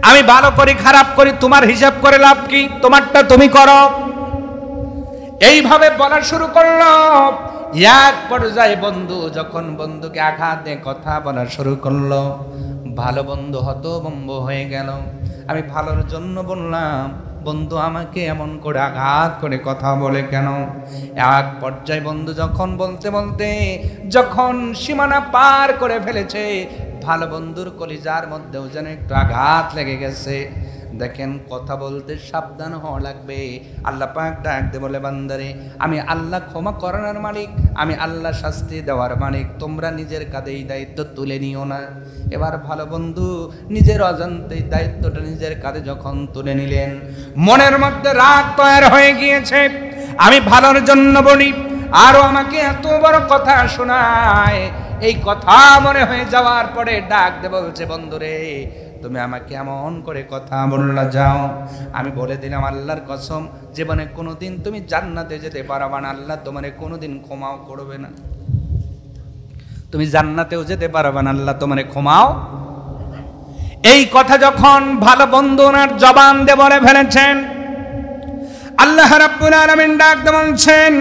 আমি ভালো করি খারাপ করি তোমার হিসাব করে লাভ কি, তোমারটা তুমি করো। এইভাবে বলা শুরু করলো। এক পর্যায়ে বন্ধু যখন বন্ধুকে আঘাত দিয়ে কথা বলা শুরু করলো, ভালো বন্ধু হতভম্ব হয়ে গেল। আমি ভালোর জন্য বললাম, বন্ধু আমাকে এমন করে আঘাত করে কথা বলে কেন? এক পর্যায়ে বন্ধু যখন বলতে বলতে যখন সীমানা পার করে ফেলেছে, ভালো বন্ধুর কলিজার মধ্যেও যেন একটু আঘাত লেগে গেছে। দেখেন, কথা বলতে সাবধান হওয়া লাগবে। আল্লাহ পাক ডাক দিয়ে বলে, বান্দারে আমি আল্লাহ ক্ষমা করানোর মালিক, আমি আল্লাহ শাস্তি দেওয়ার মালিক, তোমরা নিজের কাঁধে এই দায়িত্ব তুলে নিও না। এবার ভালো বন্ধু নিজের অজান্তে দায়িত্বটা নিজের কাঁধে যখন তুলে নিলেন, মনের মধ্যে রাগ তৈরি হয়ে গিয়েছে। আমি ভালোর জন্য বলি, আরো আমাকে এত বড় কথা শোনায়। এই কথা মনে হয়ে যাওয়ার পরে ডাক দিয়ে বলছে, বন্ধুরে তুমি আমাকে এমন করে কথা বললা, যাও আমি বলে দিলাম আল্লাহর কসম, জীবনে কোনোদিন তুমি জান্নাতে যেতে পারবা না, আল্লাহ তোমারে কোনোদিন ক্ষমাও করবে না। তুমি জান্নাতেও যেতে পারবা না, আল্লাহ তোমারে ক্ষমাও। এই কথা যখন ভালো বন্ধু ওনার জবান দিয়ে বলে ফেলেছেন, আল্লাহ রাব্বুল আলামিন ডাক দিয়ে বলছেন,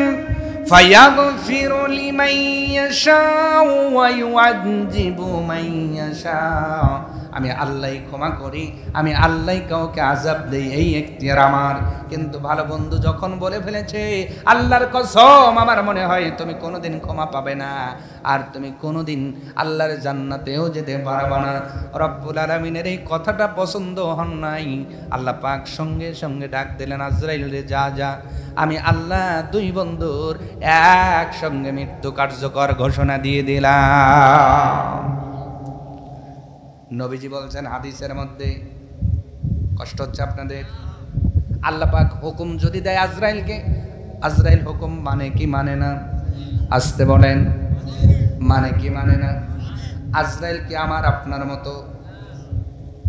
ফায়াগফিরু লিমান ইয়াশাউ ওয়া ইউআযযিবু মান ইয়াশাউ। আমি আল্লাহই ক্ষমা করি, আমি আল্লাহই কাউকে আযাব দেই, এই এখতিয়ার আমার। কিন্তু ভালো বন্ধু যখন বলে ফেলেছে, আল্লাহর কসম আমার মনে হয় তুমি কোনোদিন ক্ষমা পাবে না, আর তুমি কোনোদিন আল্লাহর জান্নাতেও যেতে পারবে না। রব্বুল আলামিনের এই কথাটা পছন্দ হন নাই। আল্লাহ পাক সঙ্গে সঙ্গে ডাক দিলেন, আজরাইল রে যা যা, আমি আল্লাহ দুই বন্ধুর একসঙ্গে মৃত্যু কার্যকর ঘোষণা দিয়ে দিলাম। নবীজি বলছেন হাদিসের মধ্যে, কষ্ট হচ্ছে আপনাদের, আল্লাহ পাক হুকুম যদি দেয় আজরাইলকে, আজরাইল হুকুম মানে কি মানে না? আসতে বলেন, মানে কি মানে না? আজরাইল কি আমার আপনার মতো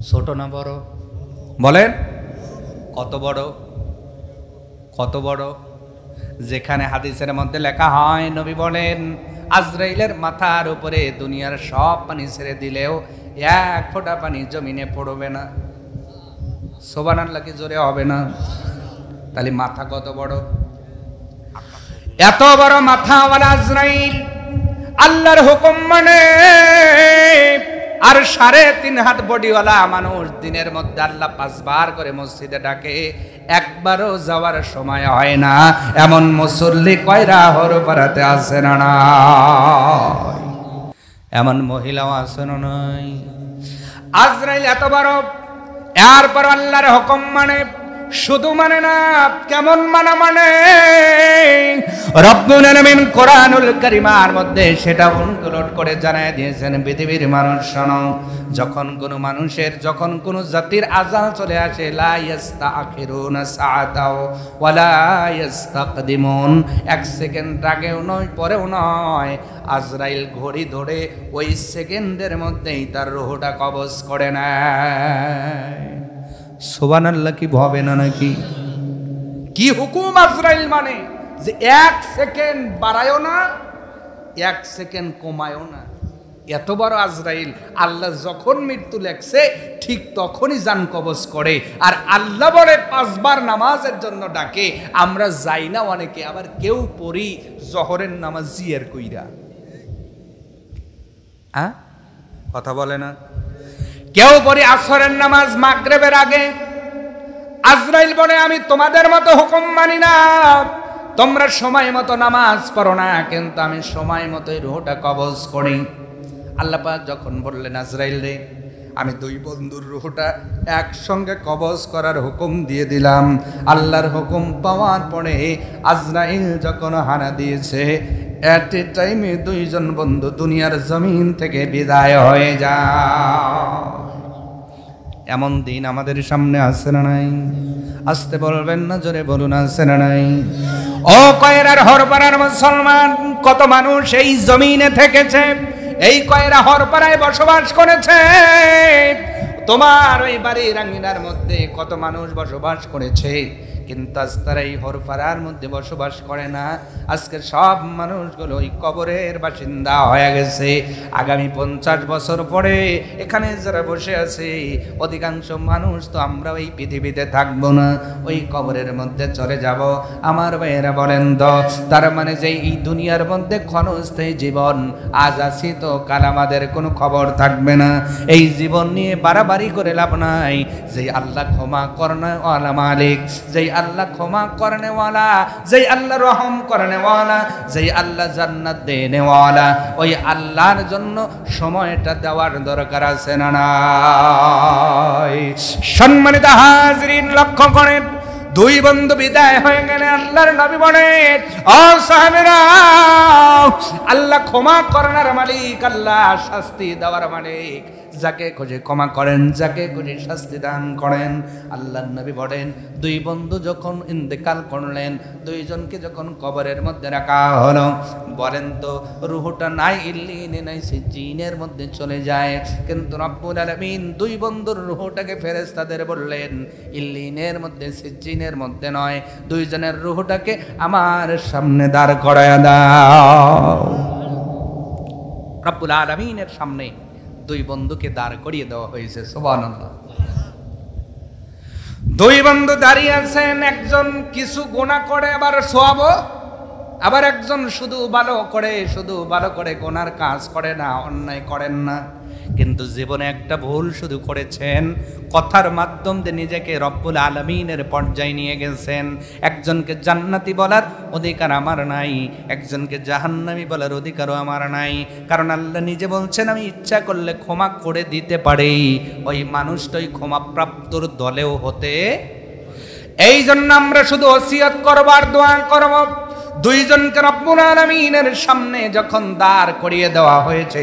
ছোট না বড়? বলেন কত বড়, কত বড়? যেখানে হাদিসের মধ্যে লেখা হয়, নবী বলেন আজরাইলের মাথার উপরে দুনিয়ার সব পানি ছেড়ে দিলেও এক ফোঁটা পানি জমিনে পড়বে না। সুবহানাল্লাহ কি জোরে হবে না? তাহলে মাথা কত বড়? এত বড় মাথাওয়ালা আজরাইল আল্লাহর হুকুম মানে, আর 3.5 হাত বডিওয়ালা মানুষ দিনের মধ্যে আল্লাহ 5 বার করে মসজিদে ডাকে, একবারও যাওয়ার সময় হয় না। এমন মুসল্লি কয়রা হরপাড়াতে আছে না নাই? এমন মহিলাও আছে না নাই? আজরাইল এত বড়, এরপর আল্লাহর হুকুম মানে, শুধু মানে না, কেমন মানা মানে? রব্বুল আলামিন কোরআনুল কারীমের মধ্যে সেটা উনকলট করে জানায় দিয়েছেন, পৃথিবীর মানুষ শোনো, যখন কোনো মানুষের, যখন কোনো জাতির আজাল চলে আসে, লা ইস্তাখিরুনা সাআতাও ওয়া লা ইস্তাকদিমুন, 1 সেকেন্ড আগেও নয় পরেও নয়, আজরাইল ঘড়ি ধরে ওই সেকেন্ডের মধ্যেই তার রূহটা কবজ করে নেয়। সুবহানাল্লাহ কি ভাবে না নাকি? কি হুকুম আজরাইল মানে, যে 1 সেকেন্ড বাড়ায়ও না, 1 সেকেন্ড কমায়ও না। এত বড় আজরাইল, আল্লাহ যখন মৃত্যু লেখছে ঠিক তখনই জান কবজ করে। আর আল্লাহ বলে 5 বার নামাজের জন্য ডাকে, আমরা যাই না অনেকে, আবার কেউ পড়ি জোহরের নামাজ জিয়ার কইরা। কথা বলে না? কেউ পড়ি আসরের নামাজ মাগরিবের আগে। আজরাইল বলে, আমি তোমাদের মতো হুকুম মানি না, তোমরা সময় মতো নামাজ পড়ো না, কিন্তু আমি সময় মতোই রূহটা কবজ করি। আল্লাহ পাক যখন বললেন, আজরাইল রে আমি 2 বন্ধুর রূহটা একসঙ্গে কবজ করার হুকুম দিয়ে দিলাম, আল্লাহর হুকুম পাওয়ার পরে আজরাইল যখন হানা দিয়েছে, এট এ টাইমে 2 জন বন্ধু দুনিয়ার জমিন থেকে বিদায় হয়ে যায়। এমন দিন আমাদের সামনে আছে না নাই? আসতে বলবেন না, জোরে বলুন আছে না নাই? ও কয়রার হরপাড়ার মুসলমান, কত মানুষ এই জমিনে থেকেছে, এই কয়রা হরপাড়ায় বসবাস করেছে। তোমার ওই বাড়ির আঙ্গিনার মধ্যে কত মানুষ বসবাস করেছে, কিন্তু আজ তারা এই হরপাড়ার মধ্যে বসবাস করে না। আজকে সব মানুষগুলো ওই কবরের বাসিন্দা হয়ে গেছে। আগামী 50 বছর পরে এখানে যারা বসে আছে অধিকাংশ মানুষ তো আমরা ওই পৃথিবীতে থাকবো না, ওই কবরের মধ্যে চলে যাব। আমার ভাইয়েরা বলেন তো, তার মানে যে এই দুনিয়ার মধ্যে ক্ষণস্থায়ী জীবন, আজ আছি তো কাল আমাদের কোনো খবর থাকবে না। এই জীবন নিয়ে বাড়াবাড়ি করে লাভ নাই। যেই আল্লাহ ক্ষমা করনেওয়ালা মালিক, যেই আল্লাহ ক্ষমা করনেওয়ালা, যেই আল্লাহ রহম করনেওয়ালা, যেই আল্লাহ জান্নাত দেনেওয়ালা, ওই আল্লাহর জন্য সময়টা দেওয়ার দরকার আছে না নাই? সম্মানিত হাজরিন, লক্ষ্য করেন, দুই বন্ধু বিদায় হয়ে গেলে আল্লাহর নবী বলেন, ও সাহাবীরা, আল্লাহ ক্ষমা করার মালিক, আল্লাহ শাস্তি দেওয়ার মালিক। যাকে খুঁজে ক্ষমা করেন, যাকে খুঁজে শাস্তি দান করেন। আল্লাহর নবী বলেন, দুই বন্ধু যখন ইন্তেকাল করলেন, দুইজনকে যখন কবরের মধ্যে রাখা হলো, বলেন তো রূহটা নাই ইল্লিনে নাই সিজ্জিনের মধ্যে চলে যায়, কিন্তু রব্বুল আলামিন দুই বন্ধুর রূহটাকে ফেরেশতাদের বললেন ইল্লিনের মধ্যে সিজ্জিনের মধ্যে নয়, দুইজনের রূহটাকে আমার সামনে দাঁড় করায়া দাও। রব্বুল আলামিনের সামনে দুই বন্ধুকে দাঁড় করিয়ে দেওয়া হয়েছে। সুবহানাল্লাহ। দুই বন্ধু দাঁড়িয়ে আছেন, একজন কিছু গুনাহ করে আবার সওয়াব, আবার একজন শুধু ভালো করে গুনার কাজ করে না, অন্যায় করেন না, কিন্তু জীবনে একটা ভুল শুধু করেছেন, কথার মাধ্যম দিয়ে নিজেকে রব্বুল আলামিনের পর্যায়ে নিয়ে গেছেন। একজনকে জান্নাতি বলার অধিকার আমার নাই, একজনকে জাহান্নামী বলার অধিকারও আমার নাই, কারণ আল্লাহ নিজে বলছেন আমি ইচ্ছা করলে ক্ষমা করে দিতে পারি। ওই মানুষটাই ক্ষমাপ্রাপ্তর দলেও হতে। এই জন্য আমরা শুধু ওসিয়ত করব আর দোয়া করব। দুইজনকে রব্বুল আলামিনের সামনে যখন দাঁড় করিয়ে দেওয়া হয়েছে,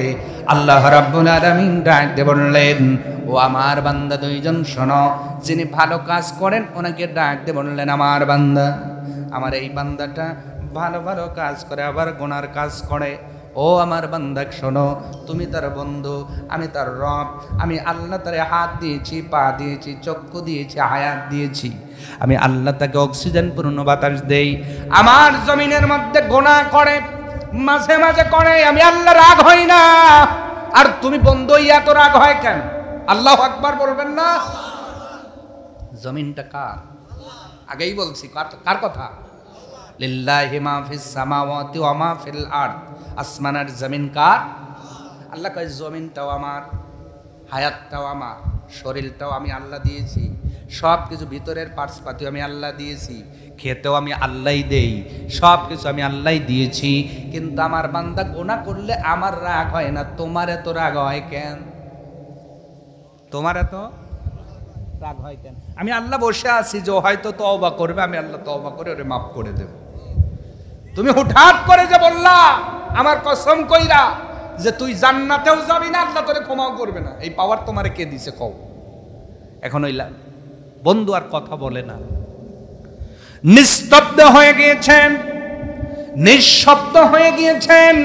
আল্লাহ রাব্বুল আলামিন ডাক দিয়ে বললেন, ও আমার বান্দা দুইজন শোনো, যিনি ভালো কাজ করেন ওনাকে ডাক দিয়ে বললেন, আমার বান্দা, আমার এই বান্দাটা ভালো ভালো কাজ করে আবার গুনার কাজ করে। ও আমার বান্দা শোনো, তুমি তার বন্ধু, আমি তার রব, আমি আল্লাহ তারে হাত দিয়েছি, পা দিয়েছি, চক্ষু দিয়েছি, হায়াত দিয়েছি, আমি আল্লাহ তাকে অক্সিজেন পূর্ণ বাতাস দেই। আমার জমিনের মধ্যে গুনাহ করে, মাঝে মাঝে করে, আমি আল্লাহ রাগ হই না। আর তুমি বন্ধু এত রাগ হয় কেন? আল্লাহু আকবার বলবেন না? জমিনটা কার? আগেই বলছি কার কথা? লিল্লাহি মা ফিস সামাওয়াতি ওয়া মা ফিল আরদ। আসমান আর জমিন কার? আল্লাহ কয় জমিনটাও আমার, হায়াতটাও আমার, শরীরটাও আমি আল্লাহ দিয়েছি, সব কিছু ভিতরের পার্টসপাতিও আমি আল্লাহ দিয়েছি, খেতেও আমি আল্লাহই দেই, সব কিছু আমি আল্লাহই দিয়েছি। কিন্তু আমার বান্দা গুনাহ করলে আমার রাগ হয় না। তোমার এত রাগ হয় কেন? তোমার এত রাগ হয় কেন? আমি আল্লাহ বসে আছি যে হয়তো তওবা করবে, আমি আল্লাহ তওবা করে ওরে মাফ করে দেব। তুমি হুটহাট করে যে বললা আমার কসম কইরা যে তুই জান্নাতেও যাবি না, আল্লাহ তোরে ক্ষমাও করবে না, এই পাওয়ার তোমারে কে দিছে কও? এখন ওইলা বন্ধু আর কথা বলে না, নিস্তব্ধ হয়ে গিয়েছেন, নিঃশব্দ হয়ে গিয়েছেন,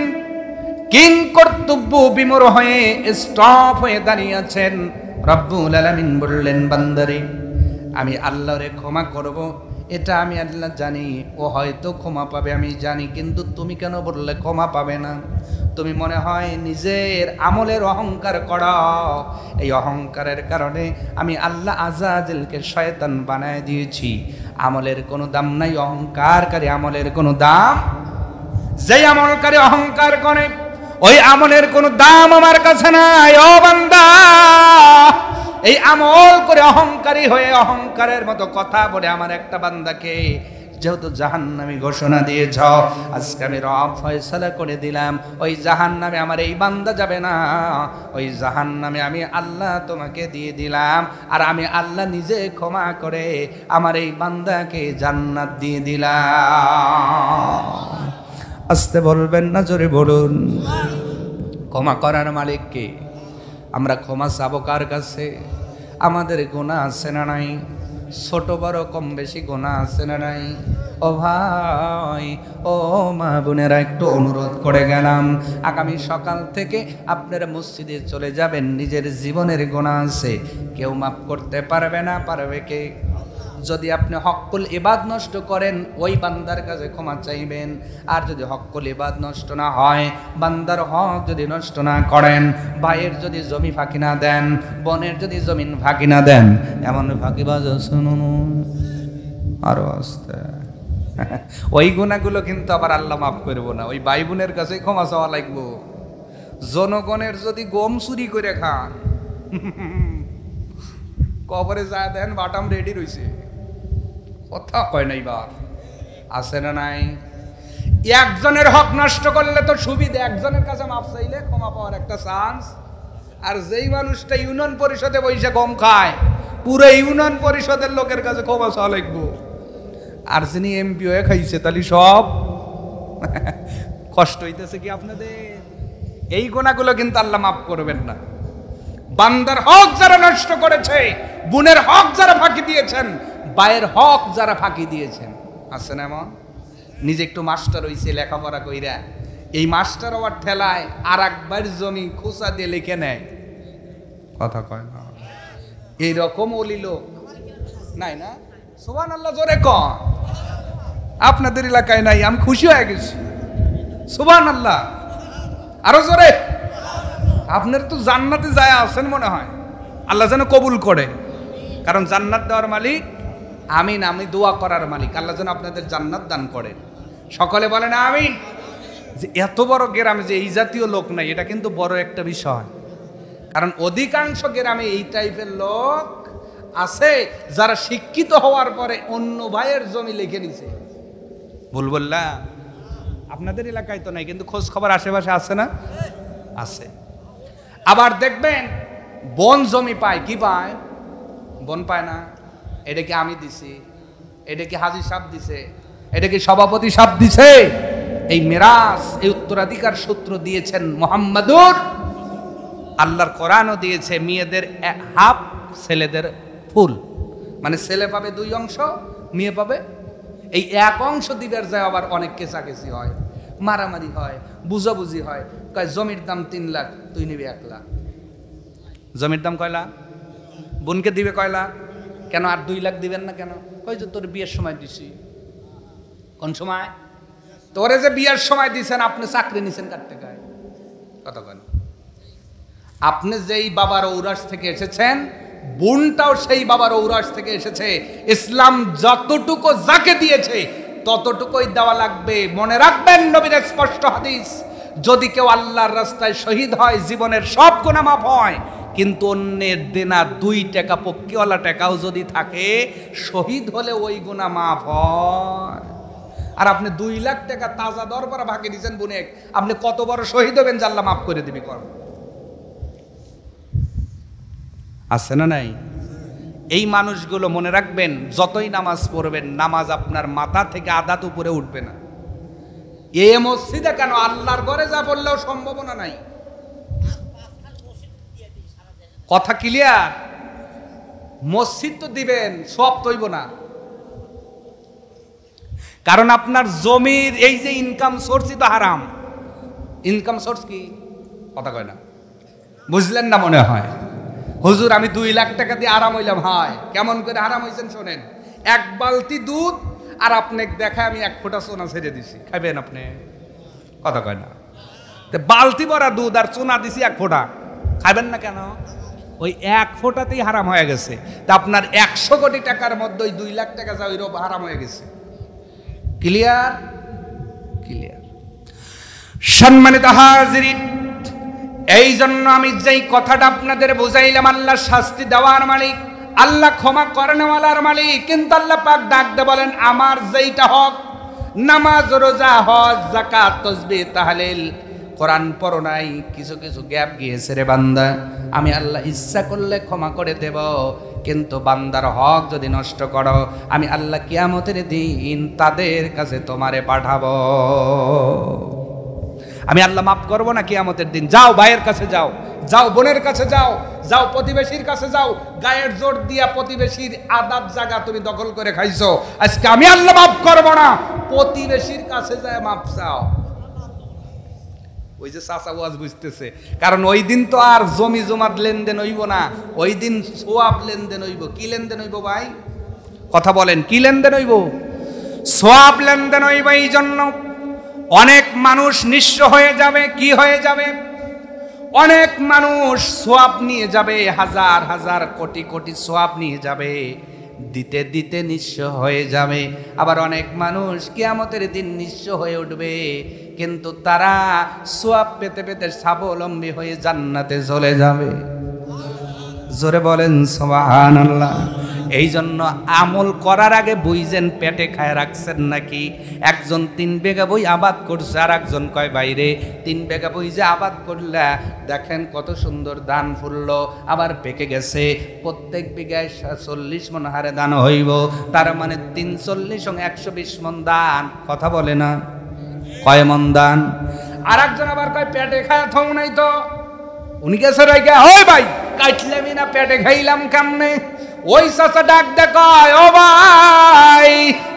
কিং কর্তব্য বিমূঢ় হয়ে স্টপ হয়ে দাঁড়িয়ে আছেন। রব্বুল আলামিন বললেন, বান্দারে আমি আল্লাহরে ক্ষমা করব, এটা আমি আল্লাহ জানি, ও হয়তো ক্ষমা পাবে আমি জানি, কিন্তু তুমি কেন বললে ক্ষমা পাবে না? তুমি মনে হয় নিজের আমলের অহংকার করো, এই অহংকারের কারণে আমি আল্লাহ আজাজিলকে শয়তান বানায় দিয়েছি। আমলের কোনো দাম নাই, অহংকারকারী আমলের কোনো দাম। যেই আমলকারী অহংকার করে ওই আমলের কোনো দাম আমার কাছে নাই। ও বান্দা, এই আমল করে অহংকারী হয়ে অহংকারের মতো কথা বলে আমার একটা বান্দাকে যেহেতু জাহান্নামী ঘোষণা দিয়েছ, আজকে আমি রব ফয়সালা করে দিলাম, ওই জাহান্নামে আমার এই বান্দা যাবে না, ওই জাহান্নামে আমি আল্লাহ তোমাকে দিয়ে দিলাম, আর আমি আল্লাহ নিজে ক্ষমা করে আমার এই বান্দাকে জান্নাত দিয়ে দিলাম। আসতে বলবেন না, জোরে বলুন। ক্ষমা করার মালিক কে? আমরা ক্ষমা চাবো কার কাছে? আমাদের গুনাহ আছে না নাই? ছোট বড় কম বেশি গুনাহ আছে না নাই? ও ভাই, ও মা বোনেরা, একটু অনুরোধ করে গেলাম, আগামী সকাল থেকে আপনারা মসজিদে চলে যাবেন, নিজের জীবনের গুনাহ আছে, কেউ মাফ করতে পারবে না। পারবে কে? যদি আপনি হক্কুল ইবাদ নষ্ট করেন ওই বান্দার কাছে ক্ষমা চাইবেন, আর যদি হক্কুল ইবাদ নষ্ট না হয়, বান্দার হক যদি নষ্ট না করেন, ভাইয়ের যদি জমি ফাঁকি না দেন, বোনের যদি জমিন ফাঁকি না দেন, এমন ফাঁকিবাজ শুনুন আরো আসতে ওই গুণাগুলো কিন্তু আবার আল্লাহ মাফ করবো না, ওই ভাই বোনের কাছে ক্ষমা চাওয়া লাগবো। জনগণের যদি গম চুরি করে খান, কবরে যা দেন বাটাম রেডি রয়েছে, কথা কয় নাই বার আছে না নাই? একজনের হক নষ্ট করলে তো সুবিধা, একজনের কাছে মাফ চাইলে ক্ষমা পাওয়ার একটা চান্স। আর যেই মানুষটা ইউনিয়ন পরিষদে বসে গম খায়, পুরো ইউনিয়ন পরিষদের লোকের কাছে ক্ষমা চাওয়া লাগবো। আর যিনি এমপি হয়ে খাইছে তাহলে সব কষ্ট হইতেছে কি আপনাদের? এই গুণাগুলো কিন্তু আল্লাহ মাফ করবেন না। বান্দার হক যারা নষ্ট করেছে, বোনের হক যারা ফাঁকি দিয়েছেন, ভাইয়ের হক যারা ফাঁকি দিয়েছেন, আছে না এমন? নিজে একটু মাস্টার হইছে লেখাপড়া কইরা, এই মাস্টার হওয়ার ঠেলায় আর একবার জমি খোঁচা দিয়ে লিখে নেয়, কথা কয় না। এইরকম অলি লোক নাই না? সুবহানাল্লাহ জোরে কন। আপনাদের এলাকায় নাই, আমি খুশি হয়ে গেছি। সুবহানাল্লাহ আরো জোরে। আপনার তো জান্নাতে যায় আছেন মনে হয়, আল্লাহ যেন কবুল করে, কারণ জান্নাত দেওয়ার মালিক আমিন, আমি দোয়া করার মালিক। আল্লাহ যেন আপনাদের জান্নাত দান করেন, সকলে বলেন আমিন। যে এত বড় গ্রামে যে এই জাতীয় লোক নাই, এটা কিন্তু বড় একটা বিষয়, কারণ অধিকাংশ গ্রামে এই টাইপের লোক আছে যারা শিক্ষিত হওয়ার পরে অন্য ভাইয়ের জমি লিখে নিছে। ভুল বললাম? আপনাদের এলাকায় তো নাই, কিন্তু খোঁজ খবর আশেপাশে আছে না? আছে। আবার দেখবেন বন জমি পায়, কি পায়? বন পায় না। এটা কি আমি দিছি? এটা কি হাজী সাহেব দিছে? এটা কি সভাপতি সাহেব দিছে? এই মিরাস, এই উত্তরাধিকার সূত্র দিয়েছেন মুহাম্মাদুর। আল্লাহর কোরআনও দিয়েছে মেয়েদের হাফ, ছেলেদের ফুল, মানে ছেলে পাবে 2 অংশ, মেয়ে পাবে এই 1 অংশ। দিবার যায় আবার অনেক কেচাকেচি হয়, মারামারি হয়, বুঝাবুঝি হয়। কয় জমির দাম 3 লাখ, তুই নিবি 1 লাখ। জমির দাম কয় লাখ? বোনকে দিবে কয় লাখ? কেন আর 2 লাখ দিবেন না কেন? কই যে তোর বিয়ের সময় দিছি। কোন সময়? তোরে যে বিয়ের সময় দিছেন, আপনি চাকরি নিছেন কার টাকায়? কথা কেন? আপনি যেই বাবার ঔরাস থেকে এসেছেন, বোনটাও সেই বাবার ঔরাস থেকে এসেছে। ইসলাম যতটুকু যাকে দিয়েছে ততটুকুই দেওয়া লাগবে। মনে রাখবেন নবীর স্পষ্ট হাদিস, যদি কেউ আল্লাহর রাস্তায় শহীদ হয় জীবনের সব গুনাহ মাফ হয়, কিন্তু অন্যের দেনা 2 টাকা পক্ষীওয়ালা টাকাও যদি থাকে, শহীদ হলে ওই গুনাহ মাফ হয়। আর আপনি 2 লাখ টাকা তাজা দরবারে ভাগে দিয়েছেন বোনে, আপনি কত বড় শহীদ হবেন যে আল্লাহ মাফ করে দিবি? কর আছে না নাই? এই মানুষগুলো মনে রাখবেন, যতই নামাজ পড়বেন, নামাজ আপনার মাথা থেকে আদাত উপরে উঠবে না। এ মসজিদে কেন, আল্লাহর ঘরে যা বললেও সম্ভাবনা নাই। কথা ক্লিয়ার? মসজিদ তো দিবেন, সব তৈব না, কারণ আপনার জমির এই যে ইনকাম সোর্সই তো হারাম। ইনকাম সোর্স কি? কথা কয় না, বুঝলেন না মনে হয়। হুজুর আমি 2 লাখ টাকা দিয়ে আরাম হইলাম। হয় কেমন করে আরাম হয়েছেন শোনেন। 1 বালতি দুধ আর আপনাকে দেখা আমি 1 ফোঁটা সোনা ছেড়ে দিছি, খাইবেন আপনি? কথা কয় না। বালতি ভরা দুধ আর সোনা দিছি 1 ফোঁটা, খাইবেন না কেন? ওই 1 ফোঁটাতেই হারাম হয়ে গেছে। তা আপনার 100 কোটি টাকার মধ্যে ওই 2 লাখ টাকা যা ওইরকম হারাম হয়ে গেছে। ক্লিয়ার? ক্লিয়ার। সম্মানিত হাজিরিন, এই জন্য আমি যেই কথাটা আপনাদের বুঝাইলাম, আল্লাহ শাস্তি দেওয়ার মালিক, আল্লাহ ক্ষমা করেনওয়ালার মালিক, কিন্তু আল্লাহ পাক ডাকতে বলেন আমার যেইটা হক, নামাজ, রোজা, হজ, যাকাত, তাসবিহ, তাহলিল, কোরআন পড়ো নাই, কিছু কিছু গ্যাপ গিয়েছে রে বান্দা, আমি আল্লাহ ইচ্ছা করলে ক্ষমা করে দেব, কিন্তু বান্দার হক যদি নষ্ট করো, আমি আল্লাহ কিয়ামতের দিন তাদের কাছে তোমারে পাঠাবো। আমি আল্লাহ মাফ করবো না কিয়ামতের দিন। যাও ভাইয়ের কাছে যাও, যাও বোনের কাছে যাও, যাও প্রতিবেশীর কাছে যাও, গায়ের জোর দিয়া প্রতিবেশীর আদাত জায়গা তুমি দখল করে খাইছো, আজকে আমি আল্লাহ মাফ করবো না, প্রতিবেশীর কাছে যায় মাফ চাও। ওই যে চাচা ওয়াজ বুঝতেছে, কারণ ওই দিন তো আর জমি জমার লেনদেন হইব না, ওই দিন সোয়াব লেনদেন হইব। কি লেনদেন হইব ভাই? কথা বলেন, কি লেনদেন হইব? সওয়াব লেনদেন হইব। এই জন্য অনেক মানুষ নিঃস্ব হয়ে যাবে। কি হয়ে যাবে? অনেক মানুষ সওয়াব নিয়ে যাবে, হাজার হাজার কোটি কোটি সওয়াব নিয়ে যাবে, দিতে দিতে নিঃস্ব হয়ে যাবে। আবার অনেক মানুষ কিয়ামতের দিন নিঃস্ব হয়ে উঠবে, কিন্তু তারা সওয়াব পেতে পেতে স্বাবলম্বী হয়ে জান্নাতে চলে যাবে। জোরে বলেন সুবহানাল্লাহ। এই জন্য আমল করার আগে বুঝেন পেটে খায় রাখছেন নাকি। একজন 3 বিঘা বই আবাদ করছে, আর একজন কয় বাইরে 3 বিঘা বই যে আবাদ করলা দেখেন কত সুন্দর ধান ফুললো, আবার পেকে গেছে। প্রত্যেক বিঘায় 40 মন হারে ধান হইব, তার মানে 340 ও 120 মন ধান। কথা বলে না? কয় মন ধান? আর একজন আবার কয় পেটে খায় থৌ নাই তো। উনি গেছে রাইগা, ওই ভাই কাটলামই না, পেটে খাইলাম কেমনে? ওই চাচা ডাক দেখায়, ও ভাই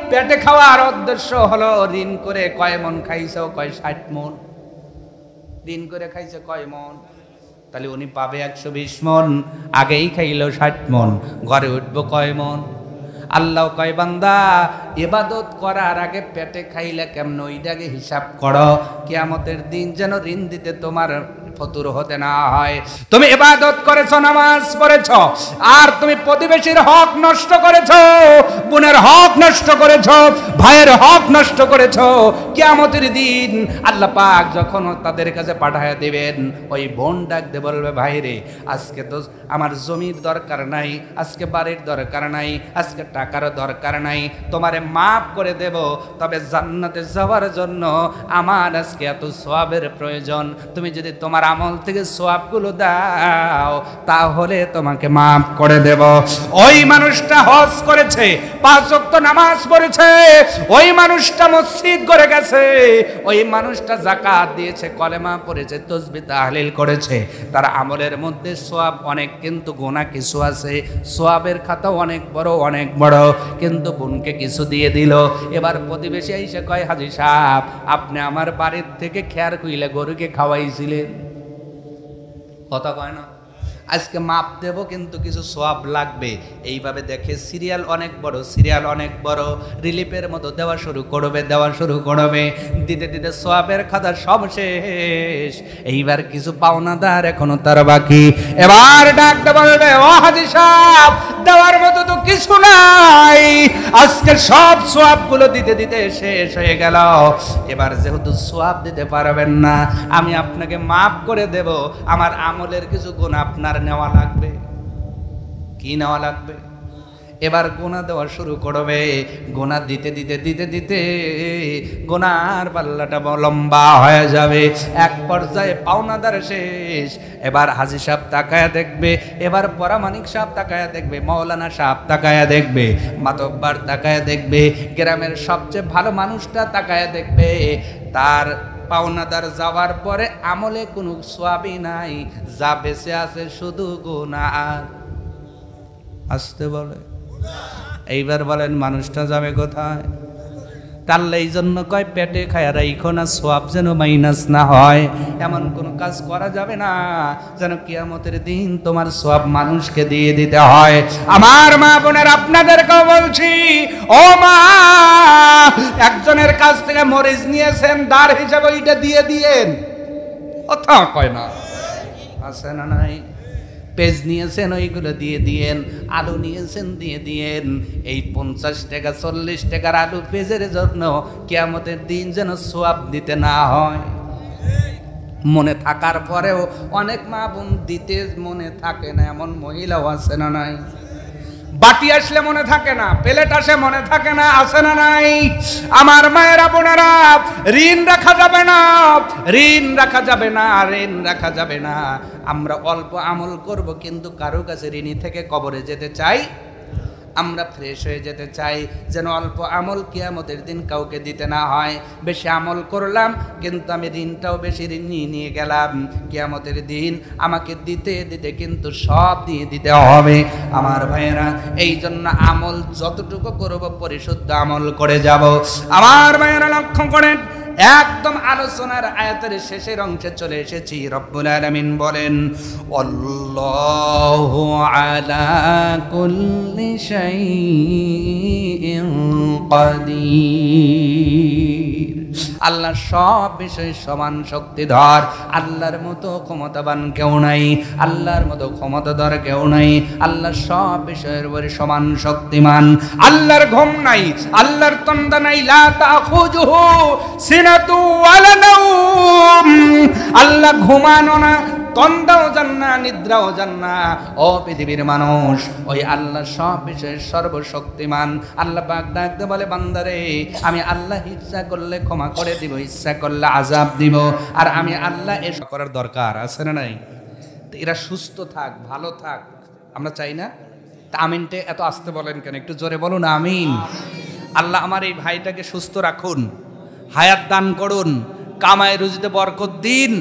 পেটে খাওয়ার উদ্দেশ্য হলো ঋণ করে কয় মন খাইছে? কয় 60 মন। ঋণ করে খাইছে কয় মন? তাহলে উনি পাবে 120 মন, আগেই খাইলো 60 মন, ঘরে উঠবো কয় মন? আল্লাহ কয় বান্দা ইবাদত করার আগে পেটে খাইলে কেমন ওইটাকে হিসাব করো, কিয়ামতের দিন যেন ঋণ দিতে তোমার ফতুর হতে না হয়। তুমি ইবাদত করেছো, নামাজ পড়েছো, আর তুমি প্রতিবেশীর হক নষ্ট করেছো, বোনের হক নষ্ট করেছো, ভাইয়ের হক নষ্ট করেছো। কিয়ামতের দিন আল্লাহ পাক যখন তাদের কাছে পাঠায় দিবেন, ওই বোন ডাক দিয়ে বলবে, ভাই রে আজকে তো আমার জমির দরকার নাই, আজকে বাড়ির দরকার নাই, আজকে টাকার দরকার নাই, তোমারে মাফ করে দেব, তবে জান্নাতে যাওয়ার জন্য আমার আজকে এত সওয়াবের প্রয়োজন। তুমি যদি তোমার আমল থেকে সওয়াবগুলো দাও তাহলে তোমাকে মাফ করে দেব। ওই মানুষটা হজ করেছে, 5 ওয়াক্ত নামাজ পড়েছে, ওই মানুষটা মসজিদ করে গেছে, ওই মানুষটা যাকাত দিয়েছে, কলেমা পড়েছে, তাসবিহ তাহলিল করেছে, তার আমলের মধ্যে সওয়াব অনেক, কিন্তু গুনাহ কিছু আছে। সওয়াবের খাতা অনেক বড়, অনেক বড়, কিন্তু বোনকে কিছু দিয়ে দিল। এবার প্রতিবেশী এসে কয়, হাজী সাহেব আপনি আমার বাড়ির থেকে খেয়ার কইলে গরুকে খাওয়াইছিলেন। কথা কয় না? আজকে মাপ দেব, কিন্তু কিছু সওয়াব লাগবে। এইভাবে দেখে সিরিয়াল অনেক বড়, সিরিয়াল অনেক বড়, রিলিফের মতো দেওয়া শুরু করবে, দেওয়া শুরু করবে, দিতে দিতে সওয়াবের খাতা সব শেষ। এইবার কিছু পাওনাদার এখনো তার বাকি। এবার ডাকতে বলবে, ও হাজী সাহেব দেওয়ার মতো তো কিছু নাই, আজকে সব সওয়াবগুলো দিতে দিতে শেষ হয়ে গেল। এবার যেহেতু সওয়াব দিতে পারবেন না, আমি আপনাকে মাফ করে দেব, আমার আমলের কিছু গুণ আপনার নেওয়া লাগবে। কি নেওয়া লাগবে? এবার গোনা দেওয়া শুরু করবে, গোনা দিতে দিতে দিতে দিতে গোনার পাল্লাটা লম্বা হয়ে যাবে। এক পর্যায়ে পাওনাদার শেষ। এবার হাজী সাহেব তাকায়া দেখবে, এবার পরামানিক সাহেব তাকায়া দেখবে, মাওলানা সাহেব তাকায়া দেখবে, মাতব্বার তাকায়া দেখবে, গ্রামের সবচেয়ে ভালো মানুষটা তাকায়া দেখবে। তার পাওনাদার যাওয়ার পরে আমলে কোনো সওয়াবই নাই, যা বেঁচে আছে শুধু গুনাহ। আসতে বলে, এইবার বলেন মানুষটা যাবে কোথায়? তাহলে এই জন্য কয় পেটে খায় রাইখো না, সওয়াব যেন মাইনাস না হয়। এমন কোন কাজ করা যাবে না যেন কিয়ামতের দিন তোমার সওয়াব মানুষকে দিয়ে দিতে হয়। আমার মা বোনের আপনাদেরকেও বলছি, ও মা, একজনের কাছ থেকে মরিচ নিয়েছেন, দার হিসাবে ওইটা দিয়ে দিয়েন। কথা কয় না? আছে না নাই? পেঁয়াজ নিয়েছেন, ওইগুলো দিয়ে দিয়েন, আলু নিয়েছেন, দিয়ে দিয়েন। এই 50 টাকা 40 টাকার আলু পেঁয়াজের জন্য কিয়ামতের দিন যেন সওয়াব দিতে না হয়। মনে থাকার পরেও অনেক মা বোন দিতে মনে থাকে না, এমন মহিলাও আছে না নাই? বাটি আসলে মনে থাকে না, প্লেট আসে মনে থাকে না, আছে না নাই? আমার মায়েরা বোনেরা, ঋণ রাখা যাবে না, ঋণ রাখা যাবে না, ঋণ রাখা যাবে না। আমরা অল্প আমল করব, কিন্তু কারো কাছে ঋণী থেকে কবরে যেতে চাই। আমরা ফ্রেশ হয়ে যেতে চাই, যেন অল্প আমল কিয়ামতের দিন কাউকে দিতে না হয়। বেশি আমল করলাম, কিন্তু আমি ঋণটাও বেশি ঋণ নিয়ে গেলাম, কিয়ামতের দিন আমাকে দিতে দিতে কিন্তু সব দিয়ে দিতে হবে। আমার ভাইয়েরা, এই জন্য আমল যতটুকু করব পরিশুদ্ধ আমল করে যাব। আমার ভাইয়েরা লক্ষ্য করেন, একদম আলোচনার আয়াতের শেষের অংশে চলে এসেছি। রব্বুল আলামিন বলেন, আল্লাহু আলা কুল্লি শাইইন কাদির। আল্লাহ সব বিষয়ে সমান শক্তিধর। আল্লাহর মতো ক্ষমতাবান কেউ নাই, আল্লাহর মতো ক্ষমতাধর কেউ নাই। আল্লাহ সব বিষয়ের উপরে সমান শক্তিমান। আল্লাহর ঘুম নাই, আল্লাহর তন্দা নাই। লা তাখুযুহু সিনাতু ওয়ালা নাওম। আল্লাহ ঘুমানো না, তন্দাও যান না, নিদ্রাও যান না। ও পৃথিবীর মানুষ, ওই আল্লাহ সব বিষয়ে সর্বশক্তিমান। আল্লাহ পাক ডাকতে বলে, বান্দারে আমি আল্লাহ ইচ্ছা করলে ক্ষমা করে দিব, ইচ্ছা করলে আযাব দিব। আর আমি আল্লাহ এসব করার দরকার আছে না নাই? তো এরা সুস্থ থাক, ভালো থাক, আমরা চাই না? তা আমিনটে এত আস্তে বলেন কেন? একটু জোরে বলুন আমিন। আল্লাহ আমার এই ভাইটাকে সুস্থ রাখুন, হায়াত দান করুন, কামায় রুজিতে বরকত দিন,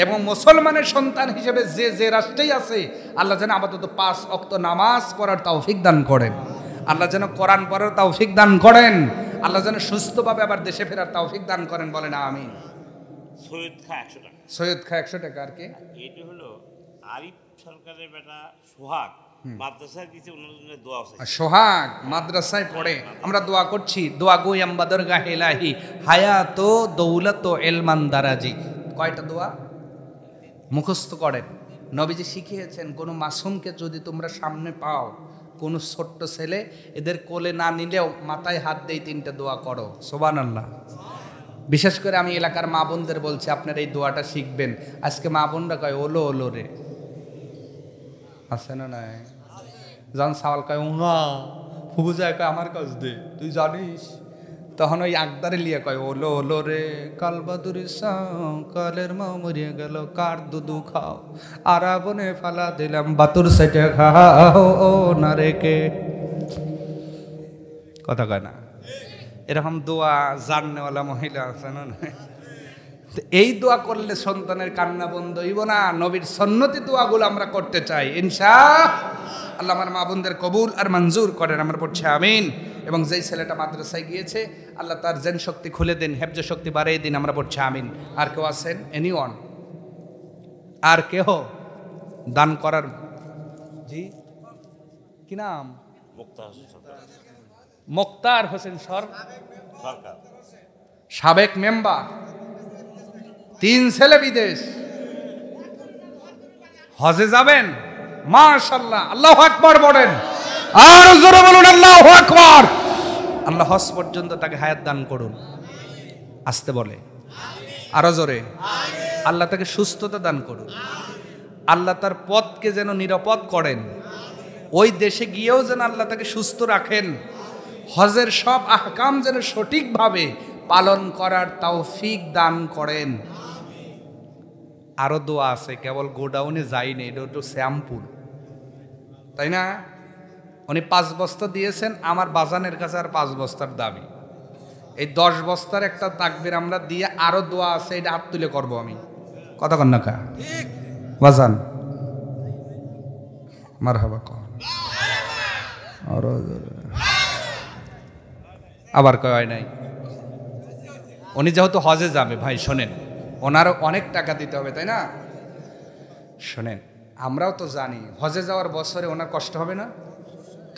এবং মুসলমানের সন্তান হিসেবে যে যে রাষ্ট্রেই আছে আল্লাহ যেন আপাতত 5 ওয়াক্ত নামাজ পড়ার তৌফিক দান করেন। আল্লাহ যেন কোরআন পড়ার তৌফিক দান করেন। আল্লাহ যেন সুস্থভাবে আবার দেশে ফেরার তৌফিক দান করেন। বলেন আমিন। সৈয়দ খা 100 টাকা। সৈয়দ খা 100 টাকা। আর কে? এটি হলো আরিফ সরকারের বেটা সোহাগ, মাদ্রাসায় কিছু ওনার জন্য দোয়া আছে। সোহাগ মাদ্রাসায় পড়ে, আমরা দোয়া করছি। দোয়া গো ইয়াম্বাদর গাহে ইলাহি হায়াতো দৌলত এলমান দারাজি। কয়টা দোয়া মুখস্থ করেন। নবীজি শিখিয়েছেন, কোনো মাসুমকে যদি তোমরা সামনে পাও, কোনো ছোট্ট ছেলে, এদের কোলে না নিলেও মাথায় হাত দিয়ে 3টা দোয়া করো। সুবহানাল্লাহ। বিশেষ করে আমি এলাকার মা বোনদের বলছি, আপনারা এই দোয়াটা শিখবেন। আজকে মা বোনরা কয় ওলো ওলো রে, আছে না নাই? যখন সাওয়াল কয় উঙা, ফুবু যায় কয় আমার কাছ দে, তুই জানিস? তখন ওই আকদারে লিয়ে কয় ওলো ওলো রে, কাল বাদুরি সাও, কালের মা মরিয়ে গেল, কার দুধু খাও, আর বনে ফালা দিলাম, বাতুর সেটে খাও ও না রেখে। কথা কয় না? এরকম দোয়া জাননেওয়ালা মহিলা আছে না? এই দোয়া করলে সন্তানের কান্না বন্ধ হইব না। নবীর সুন্নতি দোয়াগুলো আমরা করতে চাই ইনশাআল্লাহ। আমার মা বোনদের কবুল আর মঞ্জুর করেন। আমরা পড়ছি আমিন। এবং যেই ছেলেটা মাদ্রাসায় গিয়েছে, আল্লাহ তার জেন শক্তি খুলে দিন, হেফজ শক্তি বাড়িয়ে দিন। আমরা পড়ছি আমিন। আর কেউ আছেন? এনিওয়ান? আর কেহ দান করার? জি, কি নাম? মুক্তার হোসেন সরকার, সাবেক মেম্বার, 3 ছেলে বিদেশ, হজে যাবেন। মাশাআল্লাহ, আল্লাহু আকবার বলেন, আর জোরে বলুন আল্লাহু আকবার। আল্লাহ হজ পর্যন্ত তাকে হায়াত দান করুন। আস্তে বলে, আরো জোরে। আল্লাহ তাকে সুস্থতা দান করুন। আল্লাহ তার পথকে যেন নিরাপদ করেন। ওই দেশে গিয়েও যেন আল্লাহ তাকে সুস্থ রাখেন। হজের সব আহকাম যেন সঠিকভাবে পালন করার তৌফিক দান করেন। আরো দোয়া আছে, কেবল গোডাউনে যায়নি, এটা একটু স্যাম্পুল, তাই না? উনি 5 বস্তা দিয়েছেন, আমার বাজানের কাছে আর 5 বস্তার দাবি। এই 10 বস্তার একটা তাকবীর আমরা দিয়ে আরো দোয়া আছে, এটা হাত তুলে করবো আমি। কথা কন না কা বাজান? মারহাবা কর। আবার কয় নাই। উনি যেহেতু হজে যাবে, ভাই শোনেন, ওনারও অনেক টাকা দিতে হবে, তাই না? শোনেন, আমরাও তো জানি হজে যাওয়ার বছরে ওনার কষ্ট হবে না?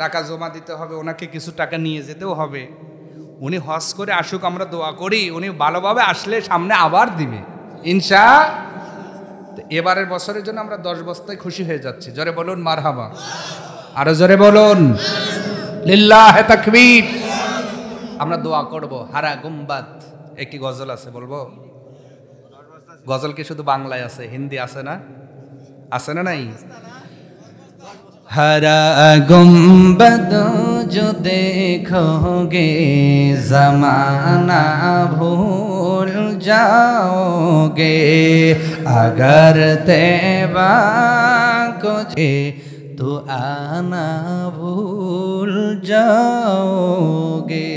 টাকা জমা দিতে হবে, ওনাকে কিছু টাকা নিয়ে যেতেও হবে। উনি হজ করে আসুক, আমরা দোয়া করি উনি ভালোভাবে আসলে সামনে আবার দিবে ইনশাআল্লাহ। এবারের বছরের জন্য আমরা 10 বস্তায় খুশি হয়ে যাচ্ছি। জোরে বলুন মারহাবা। আরো জোরে বলুন লিল্লাহে তাকবীর। আমরা দোয়া করব। হারা গুম্বাদ একটি গজল আছে, বলবো? গজল কি শুধু বাংলায় আছে, হিন্দি আছে না? আছে না নাই? हरा गुम्बद जो देखोगे जमाना भूल जाओगे, अगर तैबा को तो आना भूल जाओगे।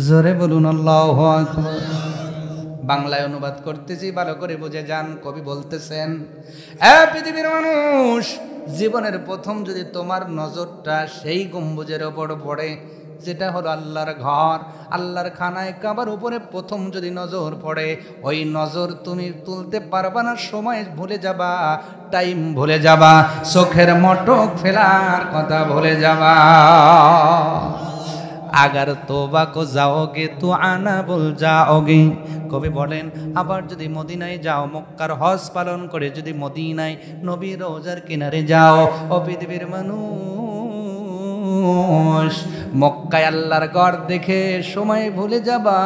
জোরে বলুন আল্লাহু আকবার। বাংলায় অনুবাদ করতেছি, ভালো করে বুঝে যান। কবি বলতেছেন, পৃথিবীর মানুষ, জীবনের প্রথম যদি তোমার নজরটা সেই গম্বুজের ওপর পড়ে, যেটা হলো আল্লাহর ঘর, আল্লাহর খানায় কাবার উপরে প্রথম যদি নজর পড়ে, ওই নজর তুমি তুলতে পারবা না, সময় ভুলে যাবা, টাইম ভুলে যাবা, চোখের মটক ফেলার কথা ভুলে যাবা। আগার তোবা কো যাওগে তো আনা বল যাওগে, কবি বলেন আবার যদি মদিনায় যাও, মক্কার হজ পালন করে যদি মদিনায় নবীর রোজার কিনারে যাও, ও পৃথিবীর মানুষ, মক্কায় আল্লাহর ঘর দেখে সময় ভুলে যাবা,